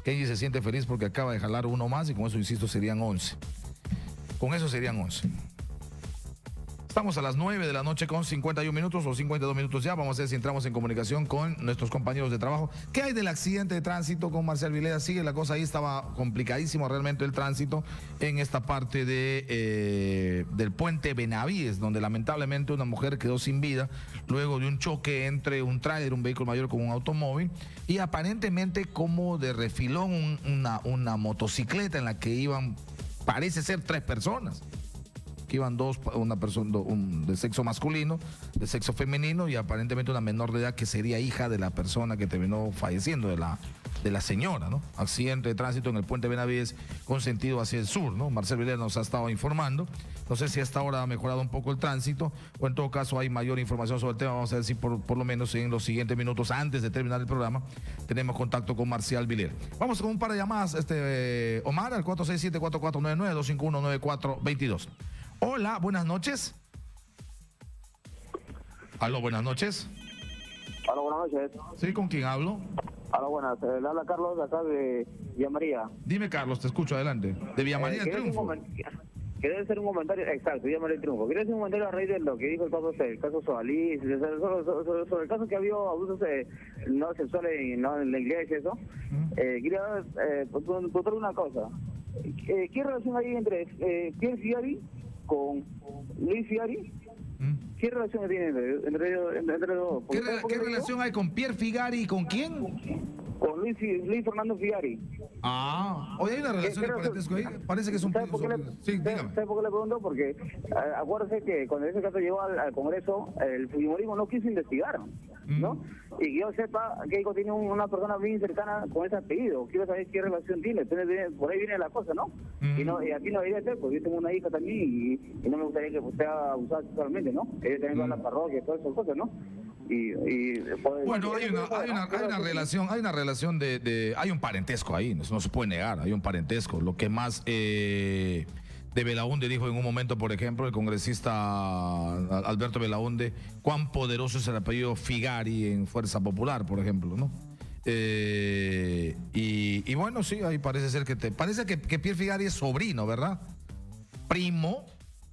Kenji se siente feliz porque acaba de jalar uno más y con eso, insisto, serían 11. Con eso serían 11. Estamos a las 9 de la noche con 51 minutos o 52 minutos ya. Vamos a ver si entramos en comunicación con nuestros compañeros de trabajo. ¿Qué hay del accidente de tránsito con Marcial Vileda? Sigue la cosa ahí, estaba complicadísimo realmente el tránsito en esta parte del puente Benavides, donde lamentablemente una mujer quedó sin vida luego de un choque entre un tráiler, un vehículo mayor con un automóvil, y aparentemente como de refilón una motocicleta en la que iban, parece ser 3 personas. Que iban una persona de sexo masculino, de sexo femenino y aparentemente una menor de edad que sería hija de la persona que terminó falleciendo, de la señora, ¿no? Accidente de tránsito en el puente Benavides con sentido hacia el sur, ¿no? Marcel Vilera nos ha estado informando. No sé si hasta ahora ha mejorado un poco el tránsito o en todo caso hay mayor información sobre el tema. Vamos a ver si por lo menos en los siguientes minutos antes de terminar el programa tenemos contacto con Marcial Vilera. Vamos con un par de llamadas, Omar, al 467-4499, 251-9422. Hola, buenas noches. Aló, buenas noches. Aló, buenas noches. Sí, ¿con quién hablo? Aló, buenas. Le habla Carlos de acá de Villa María. Dime, Carlos, te escucho, adelante. De Villa María del Triunfo. Quería hacer un comentario, exacto, Villa María del Triunfo. Quería hacer un comentario a raíz de lo que dijo el caso Sobalí, sobre el caso que había abusos no sexuales en la iglesia, eso. Quería preguntarle una cosa. ¿Qué relación hay entre Pierre Figari con Luis Figari? ¿Qué relación tiene entre los dos? ¿Qué relación hay con Pierre Figari y con quién? Con Luis Fernando Figari. Hoy hay una relación de parentesco ahí. Parece que es un... Sí, dígame. ¿Sabe por qué le pregunto? Porque acuérdese que cuando ese caso llegó al Congreso, el fujimorismo no quiso investigar, ¿no? Y que yo sepa, Keiko tiene una persona bien cercana con ese apellido. Quiero saber qué relación tiene. Entonces, por ahí viene la cosa, ¿no? Y aquí no debería ser, porque yo tengo una hija también y no me gustaría que sea abusada sexualmente, ¿no? Ella también va a la parroquia y todas esas cosas, ¿no? Bueno, hay una relación hay un parentesco ahí, no se puede negar, hay un parentesco. Lo que más de Belaúnde dijo en un momento, por ejemplo, el congresista Alberto Belaúnde, cuán poderoso es el apellido Figari en Fuerza Popular, por ejemplo, ¿no? Y bueno, sí, ahí parece ser parece que Pierre Figari es sobrino, ¿verdad? Primo,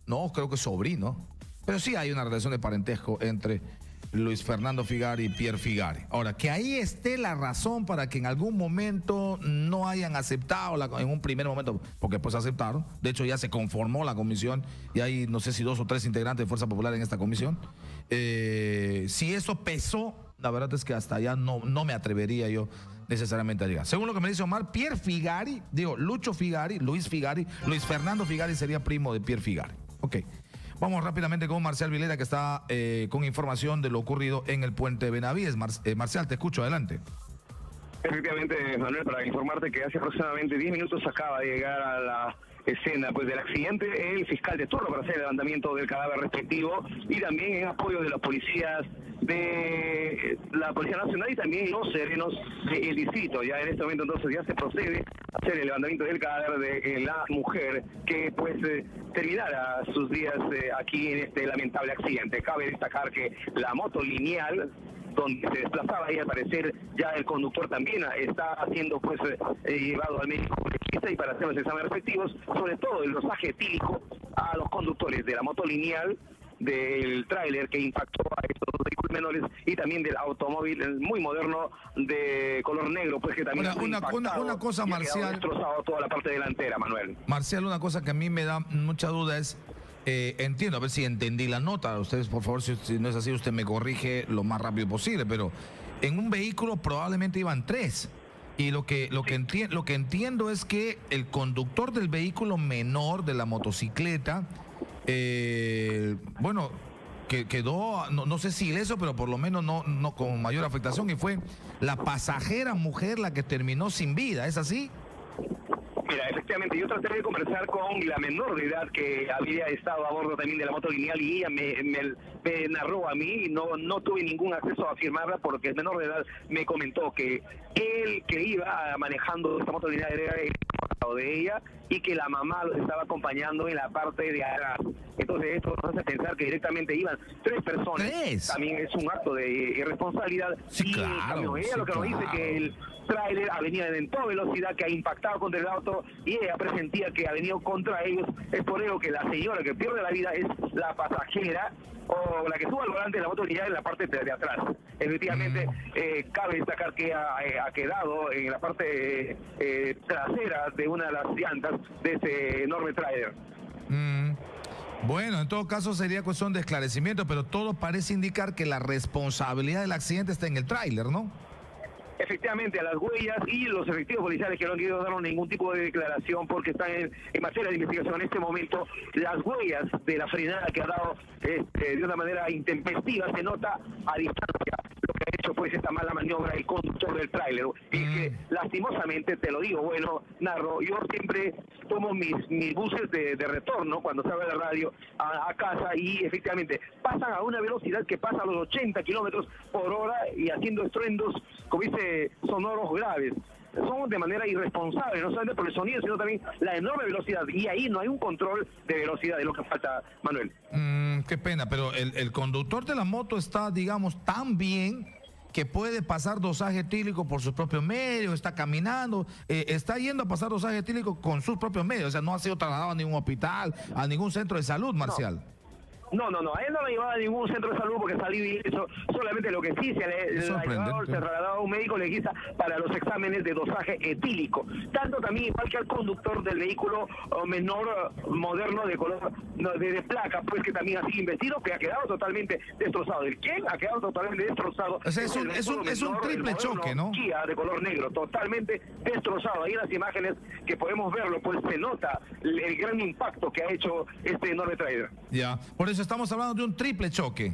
no, creo que es sobrino, pero sí hay una relación de parentesco entre Luis Fernando Figari y Pierre Figari. Ahora, que ahí esté la razón para que en algún momento no hayan aceptado, en un primer momento, porque pues aceptaron, de hecho ya se conformó la comisión y hay no sé si 2 o 3 integrantes de Fuerza Popular en esta comisión. Si eso pesó, la verdad es que hasta allá no me atrevería yo necesariamente a llegar. Según lo que me dice Omar, Pierre Figari, Lucho Figari, Luis Fernando Figari sería primo de Pierre Figari. Ok. Vamos rápidamente con Marcial Vilera, que está con información de lo ocurrido en el puente Benavides. Marcial, te escucho, adelante. Efectivamente, Manuel, para informarte que hace aproximadamente 10 minutos acaba de llegar a la escena del accidente el fiscal de turno para hacer el levantamiento del cadáver respectivo y también en apoyo de las policías de la Policía Nacional y también los serenos del distrito. Ya en este momento entonces ya se procede a hacer el levantamiento del cadáver de la mujer que pues terminara sus días aquí en este lamentable accidente. Cabe destacar que la moto lineal donde se desplazaba y al parecer ya el conductor también está siendo pues llevado al médico legista y para hacer los exámenes respectivos, sobre todo el dosaje etílico a los conductores de la moto lineal, del tráiler que impactó a estos vehículos menores y también del automóvil muy moderno de color negro, pues que también una cosa, Marcial, destrozado toda la parte delantera, Manuel. Marcial, una cosa que a mí me da mucha duda es entiendo, a ver si entendí la nota. Ustedes, por favor, si no es así, usted me corrige lo más rápido posible, pero en un vehículo probablemente iban 3. Y lo que entiendo es que el conductor del vehículo menor de la motocicleta, bueno, que quedó, no sé si ileso, pero por lo menos no con mayor afectación, y fue la pasajera mujer la que terminó sin vida, ¿es así? Mira, efectivamente, yo traté de conversar con la menor de edad que había estado a bordo también de la moto lineal y ella me narró a mí y no tuve ningún acceso a firmarla porque el menor de edad me comentó que él que iba manejando esta moto lineal era el de ella y que la mamá los estaba acompañando en la parte de atrás. Entonces esto nos hace pensar que directamente iban 3 personas. También es un acto de irresponsabilidad. Sí, y claro, en cambio, ella sí, lo que nos dice que el tráiler ha venido en toda velocidad, que ha impactado contra el auto y ella presentía que ha venido contra ellos. Es por ello que la señora que pierde la vida es la pasajera o la que sube al volante de la moto lineal en la parte de atrás. Efectivamente, cabe destacar que ha quedado en la parte trasera de una de las llantas de ese enorme tráiler. Bueno, en todo caso sería cuestión de esclarecimiento, pero todo parece indicar que la responsabilidad del accidente está en el tráiler, ¿no? Efectivamente, a las huellas y los efectivos policiales que no han querido dar ningún tipo de declaración porque están en materia de investigación en este momento, las huellas de la frenada que ha dado de una manera intempestiva se nota a distancia lo que ha hecho pues esta mala maniobra el conductor del tráiler. Y que lastimosamente, te lo digo, bueno, Narro, yo siempre tomo mis buses de retorno cuando salgo de la radio a casa y efectivamente pasan a una velocidad que pasa a los 80 kilómetros por hora y haciendo estruendos, como dice, sonoros graves. Son de manera irresponsable, no solamente por el sonido, sino también la enorme velocidad. Y ahí no hay un control de velocidad, de lo que falta, Manuel. Qué pena, pero el conductor de la moto está, digamos, tan bien que puede pasar dosaje etílico por sus propios medios, está caminando, está yendo a pasar dosaje etílico con sus propios medios, o sea, no ha sido trasladado a ningún hospital, a ningún centro de salud, Marcial. No, a él no lo ha llevado a ningún centro de salud porque salió ileso, solamente lo que sí se trasladado a un médico legista para los exámenes de dosaje etílico, tanto también igual que al conductor del vehículo menor moderno de color de placa, pues que también ha sido investido, que ha quedado totalmente destrozado. ¿El quién? Ha quedado totalmente destrozado. O sea, es un triple choque, ¿no? Kia de color negro, totalmente destrozado. Ahí en las imágenes que podemos verlo, pues se nota el gran impacto que ha hecho este enorme trailer. Ya, por eso estamos hablando de un triple choque.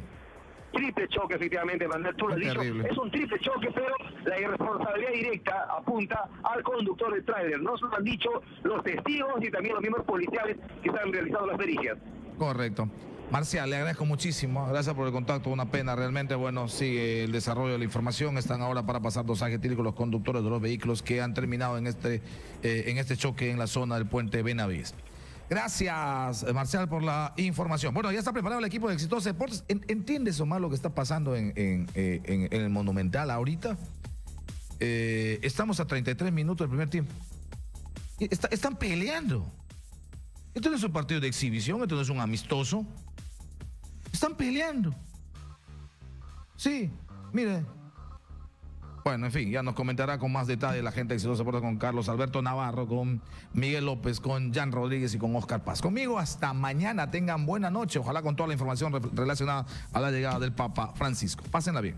Triple choque, efectivamente, Manuel, tú lo has dicho. Es un triple choque, pero la irresponsabilidad directa apunta al conductor del tráiler. No se lo han dicho los testigos y también los miembros policiales que están realizando las pericias. Correcto. Marcial, le agradezco muchísimo. Gracias por el contacto. Una pena, realmente. Bueno, sigue el desarrollo de la información. Están ahora para pasar dosaje etílico los conductores de los vehículos que han terminado en este choque en la zona del puente Benavides. Gracias, Marcial, por la información. Bueno, ya está preparado el equipo de Exitosa Deportes. ¿Entiendes, Omar, lo que está pasando en el Monumental ahorita? Estamos a 33 minutos del primer tiempo. Están peleando. Esto no es un partido de exhibición, esto no es un amistoso. Están peleando. Sí, mire. Bueno, en fin, ya nos comentará con más detalle la gente de Exitosa Deportes con Carlos Alberto Navarro, con Miguel López, con Jan Rodríguez y con Oscar Paz. Conmigo hasta mañana, tengan buena noche, ojalá con toda la información relacionada a la llegada del Papa Francisco. Pásenla bien.